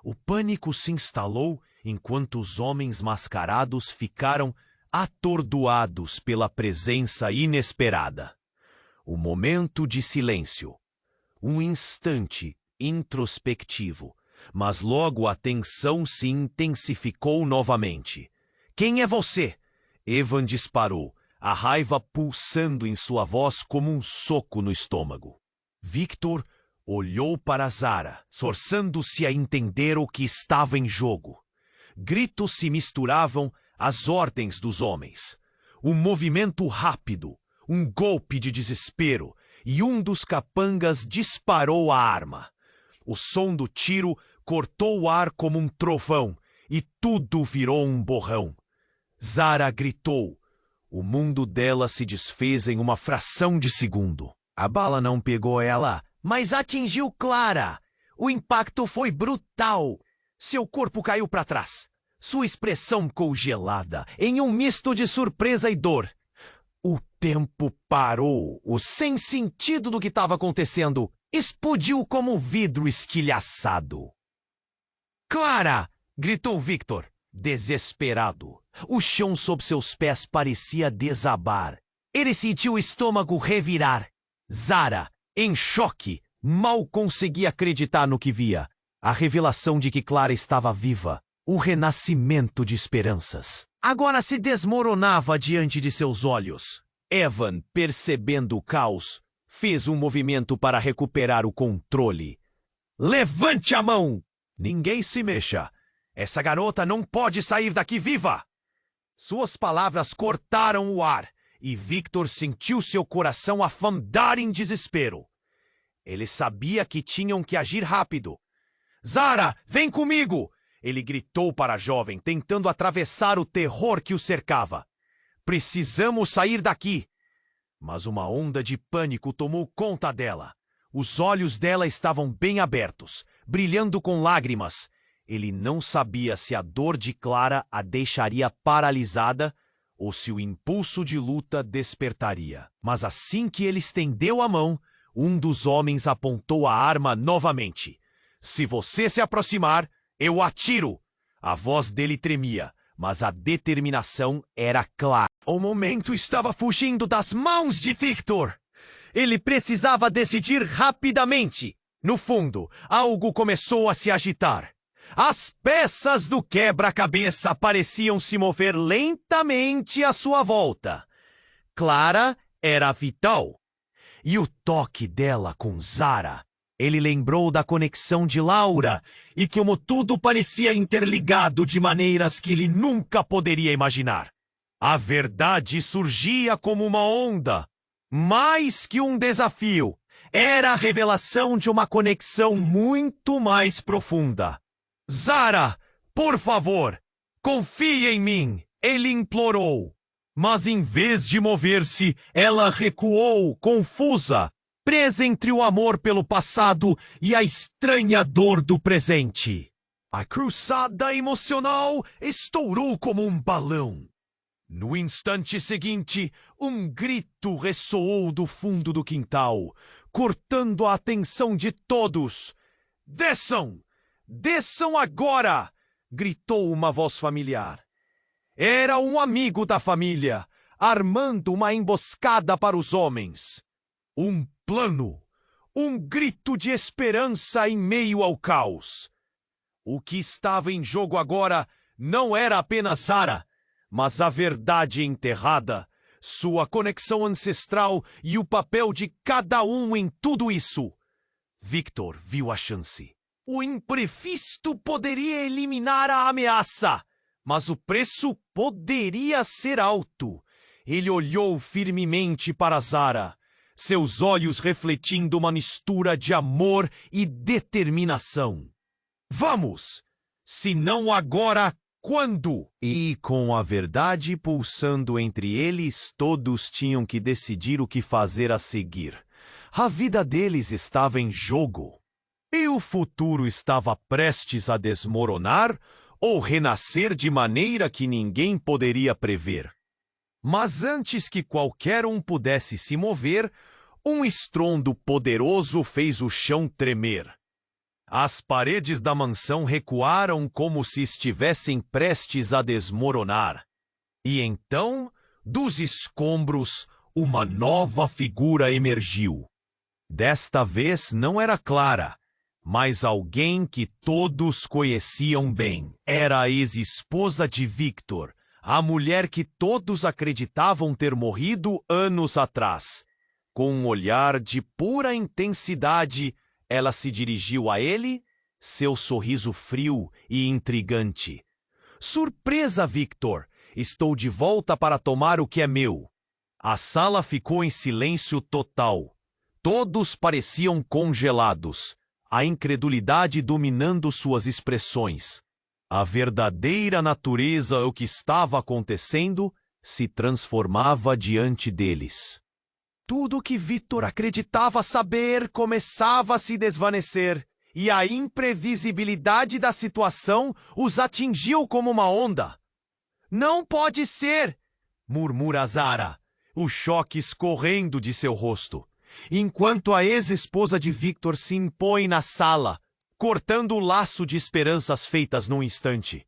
O pânico se instalou enquanto os homens mascarados ficaram atordoados pela presença inesperada. O momento de silêncio. Um instante introspectivo, mas logo a tensão se intensificou novamente. Quem é você? Evan disparou, a raiva pulsando em sua voz como um soco no estômago. Victor olhou para Zara, forçando-se a entender o que estava em jogo. Gritos se misturavam às ordens dos homens. Um movimento rápido, um golpe de desespero, e um dos capangas disparou a arma. O som do tiro cortou o ar como um trovão, e tudo virou um borrão. Zara gritou. O mundo dela se desfez em uma fração de segundo. A bala não pegou ela, mas atingiu Clara. O impacto foi brutal. Seu corpo caiu para trás. Sua expressão congelada em um misto de surpresa e dor. O tempo parou. O sem sentido do que estava acontecendo explodiu como vidro estilhaçado. Clara! Gritou Victor, desesperado. O chão sob seus pés parecia desabar. Ele sentiu o estômago revirar. Zara, em choque, mal conseguia acreditar no que via. A revelação de que Clara estava viva. O renascimento de esperanças. Agora se desmoronava diante de seus olhos. Evan, percebendo o caos, fez um movimento para recuperar o controle. Levante a mão! Ninguém se mexa. Essa garota não pode sair daqui viva! Suas palavras cortaram o ar, e Victor sentiu seu coração afundar em desespero. Ele sabia que tinham que agir rápido. Zara, vem comigo! Ele gritou para a jovem, tentando atravessar o terror que o cercava. Precisamos sair daqui! Mas uma onda de pânico tomou conta dela. Os olhos dela estavam bem abertos, brilhando com lágrimas. Ele não sabia se a dor de Clara a deixaria paralisada ou se o impulso de luta despertaria. Mas assim que ele estendeu a mão, um dos homens apontou a arma novamente. Se você se aproximar, eu atiro! A voz dele tremia, mas a determinação era clara. O momento estava fugindo das mãos de Victor. Ele precisava decidir rapidamente. No fundo, algo começou a se agitar. As peças do quebra-cabeça pareciam se mover lentamente à sua volta. Clara era vital. E o toque dela com Zara. Ele lembrou da conexão de Laura e como tudo parecia interligado de maneiras que ele nunca poderia imaginar. A verdade surgia como uma onda. Mais que um desafio, era a revelação de uma conexão muito mais profunda. Zara, por favor, confie em mim, ele implorou. Mas em vez de mover-se, ela recuou, confusa, presa entre o amor pelo passado e a estranha dor do presente. A cruzada emocional estourou como um balão. No instante seguinte, um grito ressoou do fundo do quintal, cortando a atenção de todos. Desçam! Desçam agora! Gritou uma voz familiar. Era um amigo da família, armando uma emboscada para os homens. Um plano, um grito de esperança em meio ao caos. O que estava em jogo agora não era apenas Zara, mas a verdade enterrada, sua conexão ancestral e o papel de cada um em tudo isso. Victor viu a chance. O imprevisto poderia eliminar a ameaça, mas o preço poderia ser alto. Ele olhou firmemente para Zara, seus olhos refletindo uma mistura de amor e determinação. Vamos! Se não agora, quando? E com a verdade pulsando entre eles, todos tinham que decidir o que fazer a seguir. A vida deles estava em jogo. E o futuro estava prestes a desmoronar ou renascer de maneira que ninguém poderia prever. Mas antes que qualquer um pudesse se mover, um estrondo poderoso fez o chão tremer. As paredes da mansão recuaram como se estivessem prestes a desmoronar. E então, dos escombros, uma nova figura emergiu. Desta vez não era Clara, mas alguém que todos conheciam bem. Era a ex-esposa de Victor, a mulher que todos acreditavam ter morrido anos atrás. Com um olhar de pura intensidade, ela se dirigiu a ele, seu sorriso frio e intrigante. Surpresa, Victor! Estou de volta para tomar o que é meu. A sala ficou em silêncio total. Todos pareciam congelados, a incredulidade dominando suas expressões. A verdadeira natureza do que estava acontecendo se transformava diante deles. Tudo que Victor acreditava saber começava a se desvanecer, e a imprevisibilidade da situação os atingiu como uma onda. Não pode ser! Murmura Zara, o choque escorrendo de seu rosto, enquanto a ex-esposa de Victor se impõe na sala, cortando o laço de esperanças feitas num instante.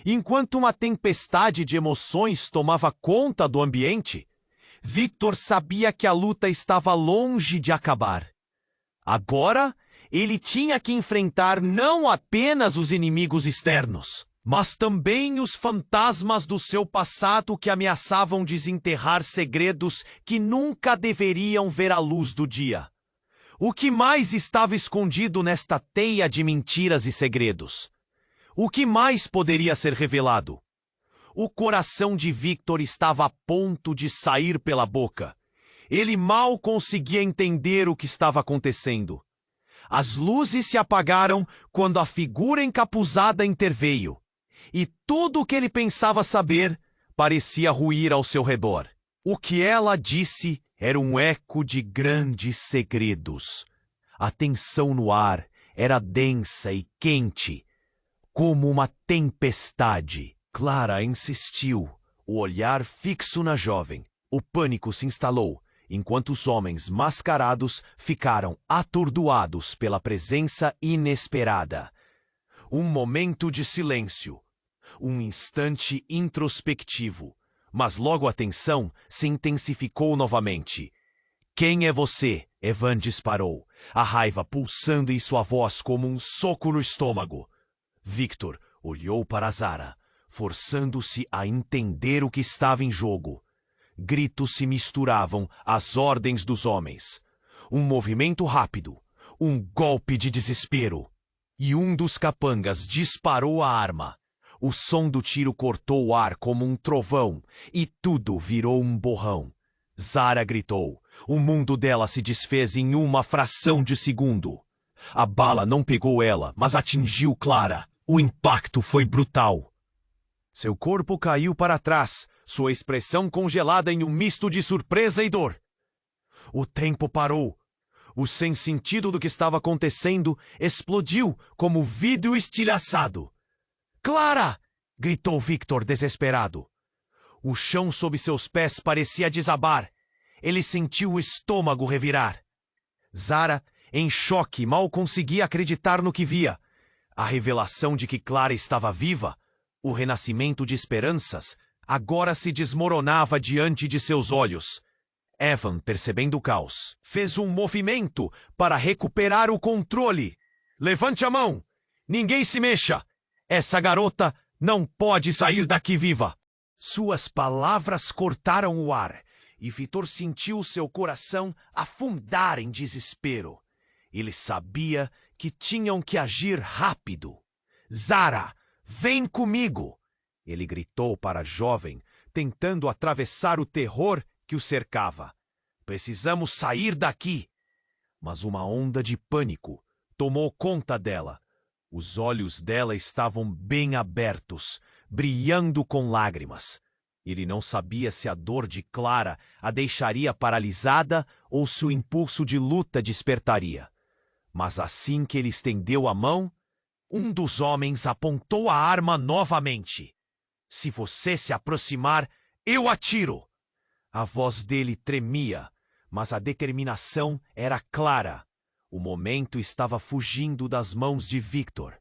Enquanto uma tempestade de emoções tomava conta do ambiente, Victor sabia que a luta estava longe de acabar. Agora, ele tinha que enfrentar não apenas os inimigos externos, mas também os fantasmas do seu passado que ameaçavam desenterrar segredos que nunca deveriam ver a luz do dia. O que mais estava escondido nesta teia de mentiras e segredos? O que mais poderia ser revelado? O coração de Victor estava a ponto de sair pela boca. Ele mal conseguia entender o que estava acontecendo. As luzes se apagaram quando a figura encapuzada interveio. E tudo o que ele pensava saber parecia ruir ao seu redor. O que ela disse era um eco de grandes segredos. A tensão no ar era densa e quente, como uma tempestade. Clara insistiu, o olhar fixo na jovem. O pânico se instalou, enquanto os homens mascarados ficaram atordoados pela presença inesperada. Um momento de silêncio. Um instante introspectivo. Mas logo a tensão se intensificou novamente. "Quem é você?" Evan disparou, a raiva pulsando em sua voz como um soco no estômago. Victor olhou para Zara, forçando-se a entender o que estava em jogo. Gritos se misturavam às ordens dos homens. Um movimento rápido, um golpe de desespero. E um dos capangas disparou a arma. O som do tiro cortou o ar como um trovão e tudo virou um borrão. Zara gritou. O mundo dela se desfez em uma fração de segundo. A bala não pegou ela, mas atingiu Clara. O impacto foi brutal. Seu corpo caiu para trás, sua expressão congelada em um misto de surpresa e dor. O tempo parou. O sem-sentido do que estava acontecendo explodiu como vidro estilhaçado. "Clara!" gritou Victor desesperado. O chão sob seus pés parecia desabar. Ele sentiu o estômago revirar. Zara, em choque, mal conseguia acreditar no que via. A revelação de que Clara estava viva, o renascimento de esperanças, agora se desmoronava diante de seus olhos. Evan, percebendo o caos, fez um movimento para recuperar o controle. "Levante a mão! Ninguém se mexa! Essa garota não pode sair daqui viva!" Suas palavras cortaram o ar, e Victor sentiu seu coração afundar em desespero. Ele sabia que tinham que agir rápido. "Zara, vem comigo!" Ele gritou para a jovem, tentando atravessar o terror que o cercava. "Precisamos sair daqui!" Mas uma onda de pânico tomou conta dela. Os olhos dela estavam bem abertos, brilhando com lágrimas. Ele não sabia se a dor de Clara a deixaria paralisada ou se o impulso de luta despertaria. Mas assim que ele estendeu a mão, um dos homens apontou a arma novamente. "Se você se aproximar, eu atiro!" A voz dele tremia, mas a determinação era clara. O momento estava fugindo das mãos de Victor.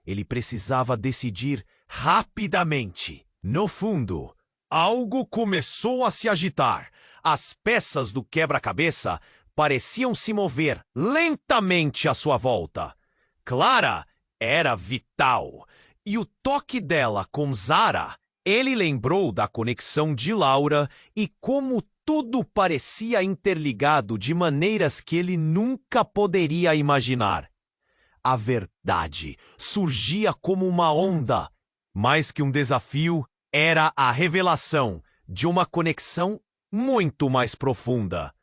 Ele precisava decidir rapidamente. No fundo, algo começou a se agitar. As peças do quebra-cabeça pareciam se mover lentamente à sua volta. Clara era vital, e o toque dela com Zara, ele lembrou da conexão de Laura e como tudo parecia interligado de maneiras que ele nunca poderia imaginar. A verdade surgia como uma onda. Mais que um desafio, era a revelação de uma conexão muito mais profunda.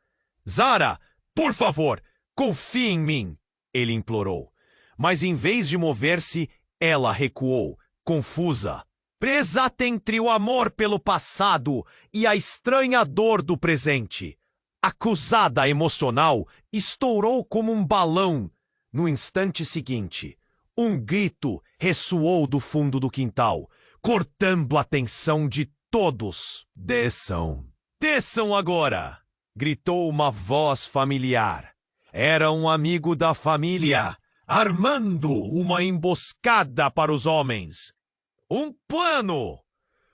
"Zara, por favor, confie em mim!" ele implorou. Mas em vez de mover-se, ela recuou, confusa. Presa entre o amor pelo passado e a estranha dor do presente. Acusada emocional, estourou como um balão. No instante seguinte, um grito ressoou do fundo do quintal, cortando a atenção de todos. "Desçam! Desçam agora!" gritou uma voz familiar. Era um amigo da família, armando uma emboscada para os homens. Um plano!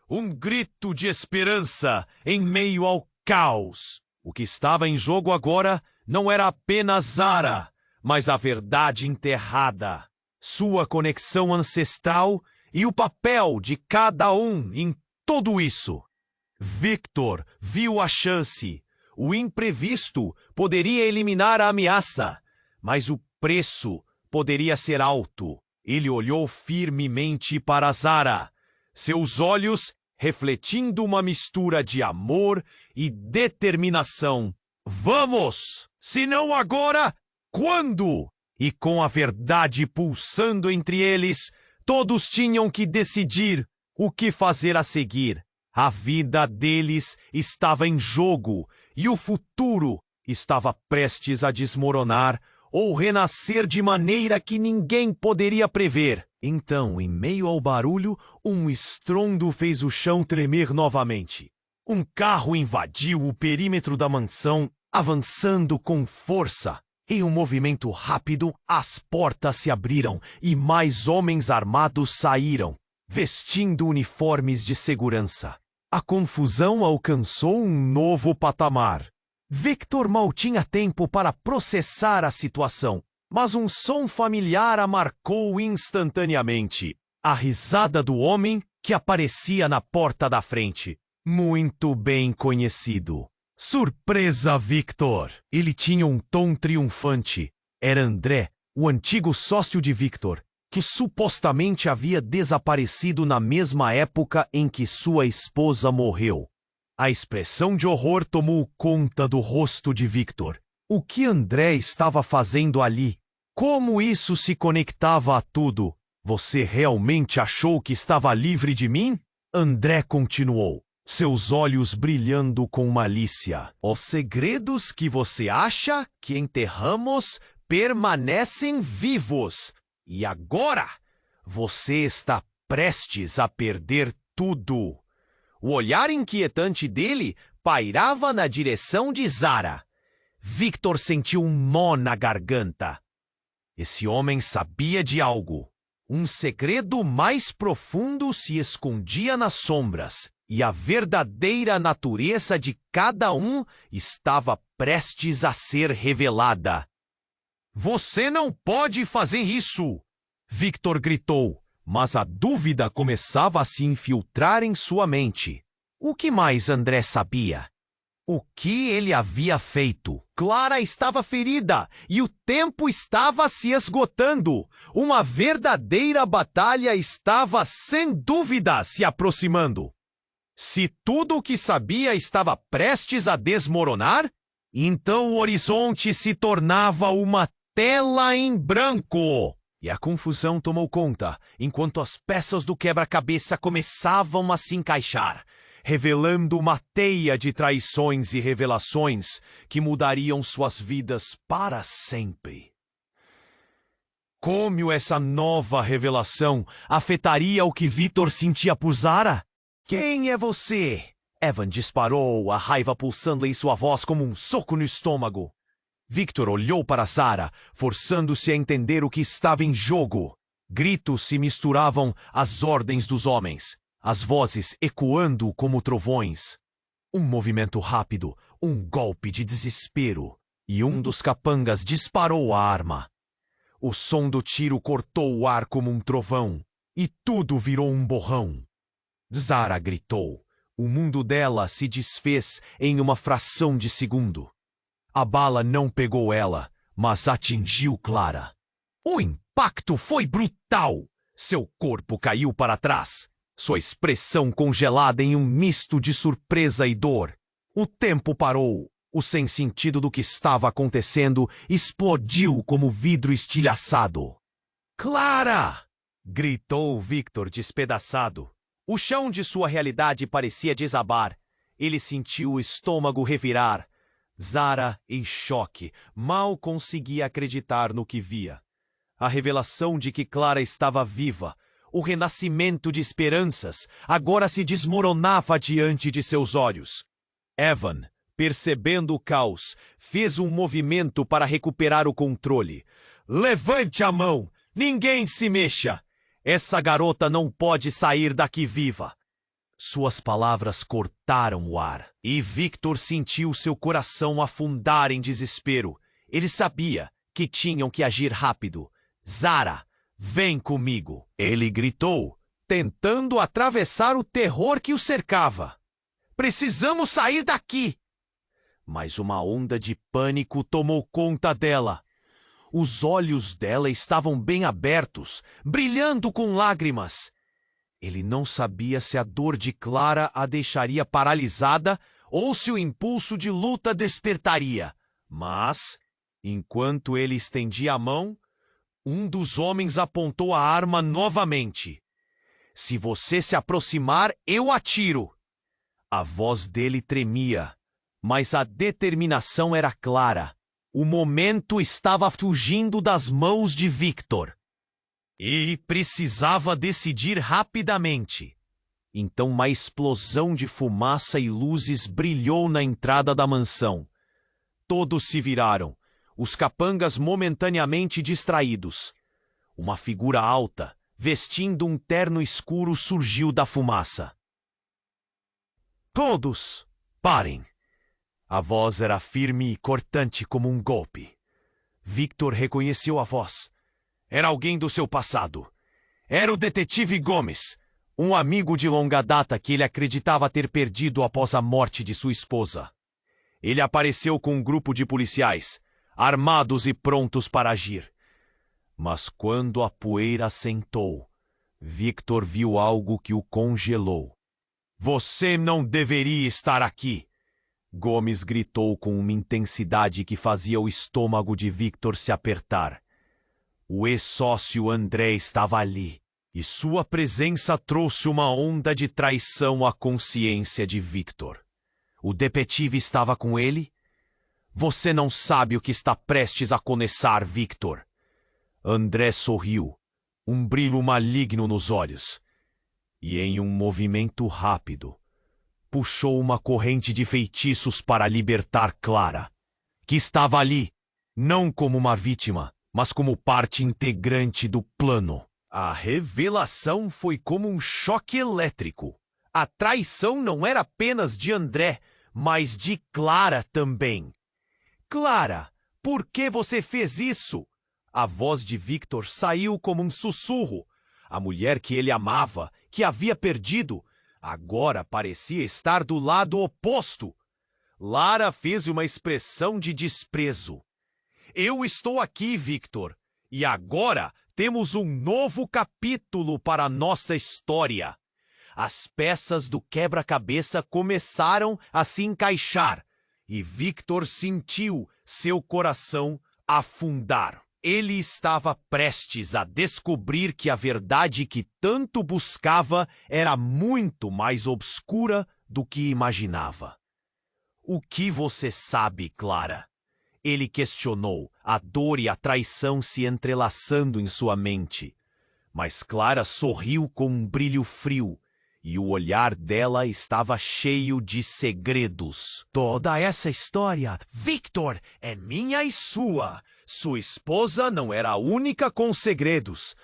Um grito de esperança em meio ao caos. O que estava em jogo agora não era apenas Zara, mas a verdade enterrada, sua conexão ancestral e o papel de cada um em tudo isso. Victor viu a chance. O imprevisto poderia eliminar a ameaça, mas o preço poderia ser alto. Ele olhou firmemente para Zara, seus olhos refletindo uma mistura de amor e determinação. "Vamos! Se não agora, quando?" E com a verdade pulsando entre eles, todos tinham que decidir o que fazer a seguir. A vida deles estava em jogo e o futuro estava prestes a desmoronar ou renascer de maneira que ninguém poderia prever. Então, em meio ao barulho, um estrondo fez o chão tremer novamente. Um carro invadiu o perímetro da mansão, avançando com força. Em um movimento rápido, as portas se abriram e mais homens armados saíram, vestindo uniformes de segurança. A confusão alcançou um novo patamar. Victor mal tinha tempo para processar a situação, mas um som familiar a marcou instantaneamente. A risada do homem que aparecia na porta da frente. Muito bem conhecido. Surpresa, Victor! Ele tinha um tom triunfante. Era André, o antigo sócio de Victor, que supostamente havia desaparecido na mesma época em que sua esposa morreu. A expressão de horror tomou conta do rosto de Victor. O que André estava fazendo ali? Como isso se conectava a tudo? Você realmente achou que estava livre de mim? André continuou, seus olhos brilhando com malícia. Os segredos que você acha que enterramos permanecem vivos. E agora, você está prestes a perder tudo. O olhar inquietante dele pairava na direção de Zara. Victor sentiu um nó na garganta. Esse homem sabia de algo. Um segredo mais profundo se escondia nas sombras, e a verdadeira natureza de cada um estava prestes a ser revelada. Você não pode fazer isso! Victor gritou, mas a dúvida começava a se infiltrar em sua mente. O que mais André sabia? O que ele havia feito? Clara estava ferida e o tempo estava se esgotando. Uma verdadeira batalha estava, sem dúvida, se aproximando. Se tudo o que sabia estava prestes a desmoronar, então o horizonte se tornava uma tela em branco. E a confusão tomou conta, enquanto as peças do quebra-cabeça começavam a se encaixar, revelando uma teia de traições e revelações que mudariam suas vidas para sempre. Como essa nova revelação afetaria o que Victor sentia por Zara? Quem é você? Evan disparou, a raiva pulsando em sua voz como um soco no estômago. Victor olhou para Zara, forçando-se a entender o que estava em jogo. Gritos se misturavam às ordens dos homens, as vozes ecoando como trovões. Um movimento rápido, um golpe de desespero, e um dos capangas disparou a arma. O som do tiro cortou o ar como um trovão, e tudo virou um borrão. Zara gritou. O mundo dela se desfez em uma fração de segundo. A bala não pegou ela, mas atingiu Clara. O impacto foi brutal. Seu corpo caiu para trás, sua expressão congelada em um misto de surpresa e dor. O tempo parou. O sem-sentido do que estava acontecendo explodiu como vidro estilhaçado. Clara! Gritou Victor despedaçado. O chão de sua realidade parecia desabar. Ele sentiu o estômago revirar. Zara, em choque, mal conseguia acreditar no que via. A revelação de que Clara estava viva, o renascimento de esperanças, agora se desmoronava diante de seus olhos. Evan, percebendo o caos, fez um movimento para recuperar o controle. Levante a mão! Ninguém se mexa! Essa garota não pode sair daqui viva! Suas palavras cortaram o ar, e Victor sentiu seu coração afundar em desespero. Ele sabia que tinham que agir rápido. Zara, vem comigo! Ele gritou, tentando atravessar o terror que o cercava. Precisamos sair daqui! Mas uma onda de pânico tomou conta dela. Os olhos dela estavam bem abertos, brilhando com lágrimas. Ele não sabia se a dor de Clara a deixaria paralisada ou se o impulso de luta despertaria. Mas, enquanto ele estendia a mão, um dos homens apontou a arma novamente. Se você se aproximar, eu atiro. A voz dele tremia, mas a determinação era clara. O momento estava fugindo das mãos de Victor. Ele precisava decidir rapidamente. Então uma explosão de fumaça e luzes brilhou na entrada da mansão. Todos se viraram, os capangas momentaneamente distraídos. Uma figura alta, vestindo um terno escuro, surgiu da fumaça. Todos, parem! A voz era firme e cortante como um golpe. Victor reconheceu a voz. Era alguém do seu passado. Era o detetive Gomes, um amigo de longa data que ele acreditava ter perdido após a morte de sua esposa. Ele apareceu com um grupo de policiais, armados e prontos para agir. Mas quando a poeira assentou, Victor viu algo que o congelou. Você não deveria estar aqui! Gomes gritou com uma intensidade que fazia o estômago de Victor se apertar. O ex-sócio André estava ali, e sua presença trouxe uma onda de traição à consciência de Victor. O detetive estava com ele? Você não sabe o que está prestes a começar, Victor. André sorriu, um brilho maligno nos olhos, e em um movimento rápido, puxou uma corrente de feitiços para libertar Clara, que estava ali, não como uma vítima, mas como parte integrante do plano. A revelação foi como um choque elétrico. A traição não era apenas de André, mas de Clara também. Clara, por que você fez isso? A voz de Victor saiu como um sussurro. A mulher que ele amava, que havia perdido, agora parecia estar do lado oposto. Lara fez uma expressão de desprezo. Eu estou aqui, Victor, e agora temos um novo capítulo para a nossa história. As peças do quebra-cabeça começaram a se encaixar, e Victor sentiu seu coração afundar. Ele estava prestes a descobrir que a verdade que tanto buscava era muito mais obscura do que imaginava. O que você sabe, Clara? Ele questionou, a dor e a traição se entrelaçando em sua mente. Mas Clara sorriu com um brilho frio, e o olhar dela estava cheio de segredos. Toda essa história, Victor, é minha e sua. Sua esposa não era a única com segredos.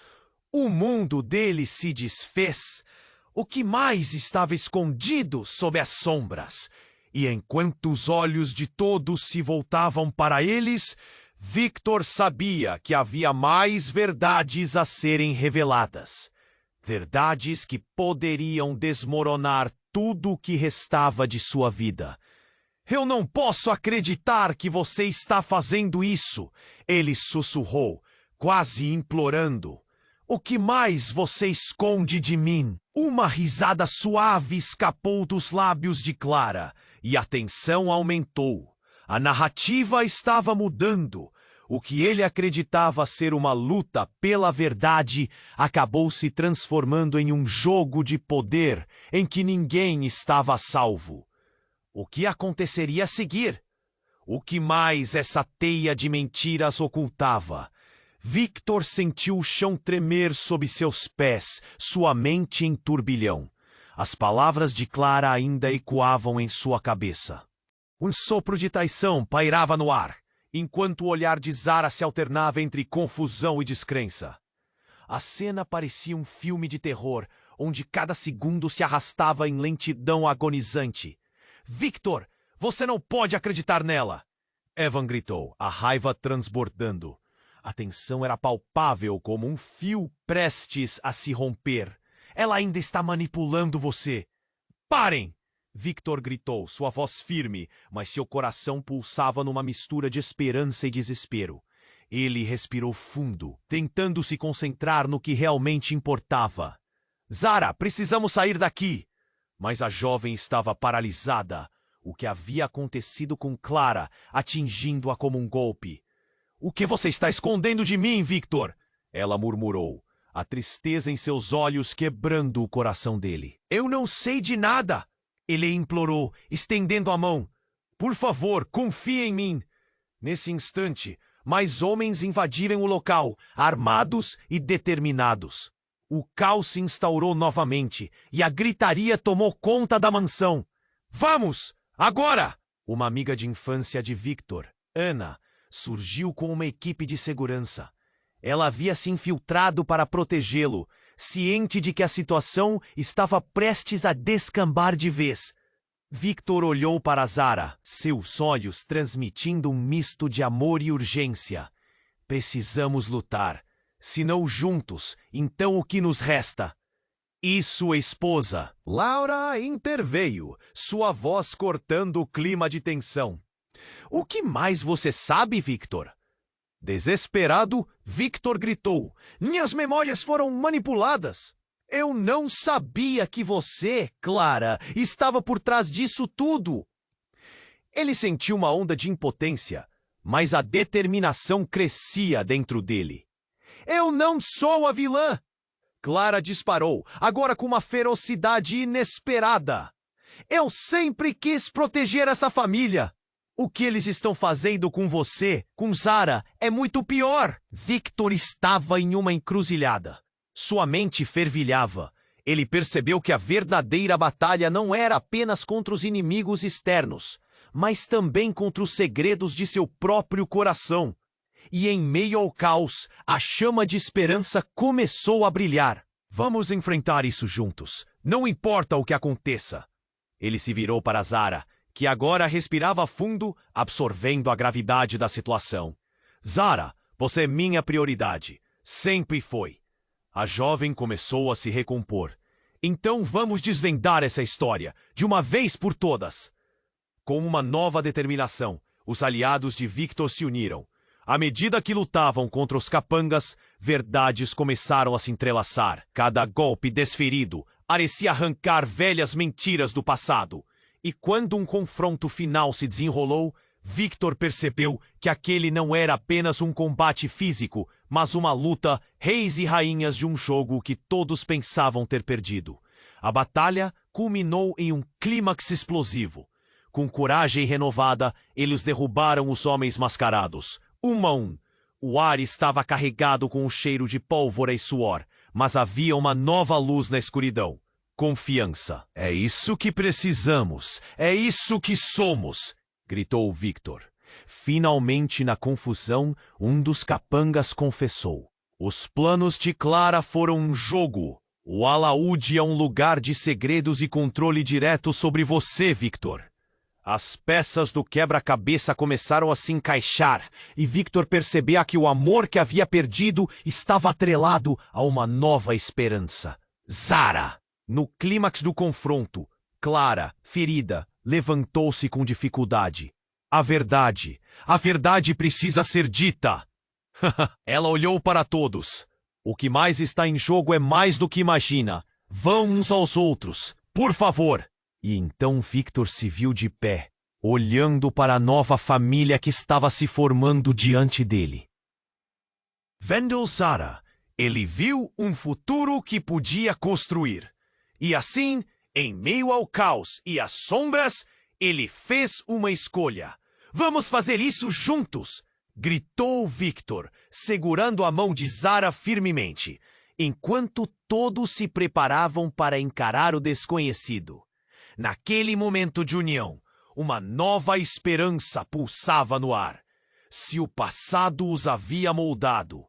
O mundo dele se desfez. O que mais estava escondido sob as sombras? E enquanto os olhos de todos se voltavam para eles, Victor sabia que havia mais verdades a serem reveladas. Verdades que poderiam desmoronar tudo o que restava de sua vida. Eu não posso acreditar que você está fazendo isso, ele sussurrou, quase implorando. O que mais você esconde de mim? Uma risada suave escapou dos lábios de Clara, e a tensão aumentou. A narrativa estava mudando. O que ele acreditava ser uma luta pela verdade acabou se transformando em um jogo de poder em que ninguém estava a salvo. O que aconteceria a seguir? O que mais essa teia de mentiras ocultava? Victor sentiu o chão tremer sob seus pés, sua mente em turbilhão. As palavras de Clara ainda ecoavam em sua cabeça. Um sopro de traição pairava no ar, enquanto o olhar de Zara se alternava entre confusão e descrença. A cena parecia um filme de terror, onde cada segundo se arrastava em lentidão agonizante. Victor, você não pode acreditar nela! Evan gritou, a raiva transbordando. A tensão era palpável como um fio prestes a se romper. Ela ainda está manipulando você. Parem! Victor gritou, sua voz firme, mas seu coração pulsava numa mistura de esperança e desespero. Ele respirou fundo, tentando se concentrar no que realmente importava. Zara, precisamos sair daqui! Mas a jovem estava paralisada. O que havia acontecido com Clara, atingindo-a como um golpe. O que você está escondendo de mim, Victor? Ela murmurou, a tristeza em seus olhos quebrando o coração dele. Eu não sei de nada! Ele implorou, estendendo a mão. Por favor, confie em mim. Nesse instante, mais homens invadiram o local, armados e determinados. O caos se instaurou novamente e a gritaria tomou conta da mansão. Vamos! Agora! Uma amiga de infância de Victor, Ana, surgiu com uma equipe de segurança. Ela havia se infiltrado para protegê-lo, ciente de que a situação estava prestes a descambar de vez. Victor olhou para Zara, seus olhos transmitindo um misto de amor e urgência. Precisamos lutar. Se não juntos, então o que nos resta? E sua esposa, Laura, interveio, sua voz cortando o clima de tensão. O que mais você sabe, Victor? Desesperado, Victor gritou. Minhas memórias foram manipuladas. Eu não sabia que você, Clara, estava por trás disso tudo. Ele sentiu uma onda de impotência, mas a determinação crescia dentro dele. Eu não sou a vilã! Clara disparou, agora com uma ferocidade inesperada. Eu sempre quis proteger essa família. O que eles estão fazendo com você, com Zara, é muito pior. Victor estava em uma encruzilhada. Sua mente fervilhava. Ele percebeu que a verdadeira batalha não era apenas contra os inimigos externos, mas também contra os segredos de seu próprio coração. E em meio ao caos, a chama de esperança começou a brilhar. Vamos enfrentar isso juntos, não importa o que aconteça. Ele se virou para Zara, que agora respirava fundo, absorvendo a gravidade da situação. Zara, você é minha prioridade. Sempre foi. A jovem começou a se recompor. Então vamos desvendar essa história, de uma vez por todas. Com uma nova determinação, os aliados de Victor se uniram. À medida que lutavam contra os capangas, verdades começaram a se entrelaçar. Cada golpe desferido parecia arrancar velhas mentiras do passado. E quando um confronto final se desenrolou, Victor percebeu que aquele não era apenas um combate físico, mas uma luta reis e rainhas de um jogo que todos pensavam ter perdido. A batalha culminou em um clímax explosivo. Com coragem renovada, eles derrubaram os homens mascarados. Um a um. O ar estava carregado com o cheiro de pólvora e suor, mas havia uma nova luz na escuridão. Confiança. É isso que precisamos. É isso que somos, gritou Victor. Finalmente, na confusão, um dos capangas confessou. Os planos de Clara foram um jogo. O alaúde é um lugar de segredos e controle direto sobre você, Victor. As peças do quebra-cabeça começaram a se encaixar e Victor percebia que o amor que havia perdido estava atrelado a uma nova esperança. Zara! No clímax do confronto, Clara, ferida, levantou-se com dificuldade. A verdade precisa ser dita. Ela olhou para todos. O que mais está em jogo é mais do que imagina. Vão uns aos outros, por favor. E então Victor se viu de pé, olhando para a nova família que estava se formando diante dele. Vendo Zara, ele viu um futuro que podia construir. E assim, em meio ao caos e às sombras, ele fez uma escolha. Vamos fazer isso juntos! Gritou Victor, segurando a mão de Zara firmemente, enquanto todos se preparavam para encarar o desconhecido. Naquele momento de união, uma nova esperança pulsava no ar. Se o passado os havia moldado,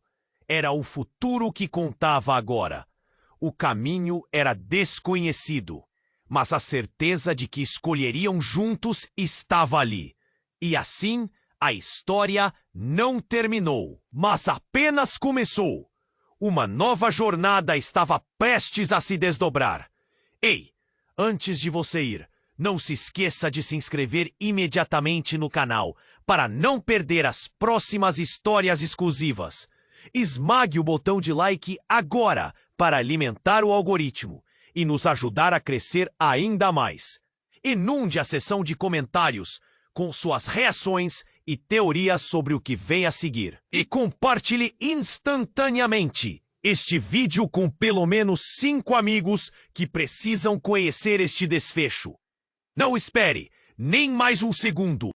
era o futuro que contava agora. O caminho era desconhecido, mas a certeza de que escolheriam juntos estava ali. E assim, a história não terminou, mas apenas começou. Uma nova jornada estava prestes a se desdobrar. Ei! Antes de você ir, não se esqueça de se inscrever imediatamente no canal para não perder as próximas histórias exclusivas. Esmague o botão de like agora para alimentar o algoritmo e nos ajudar a crescer ainda mais. Inunde a seção de comentários com suas reações e teorias sobre o que vem a seguir. E compartilhe instantaneamente este vídeo com pelo menos 5 amigos que precisam conhecer este desfecho. Não espere nem mais um segundo.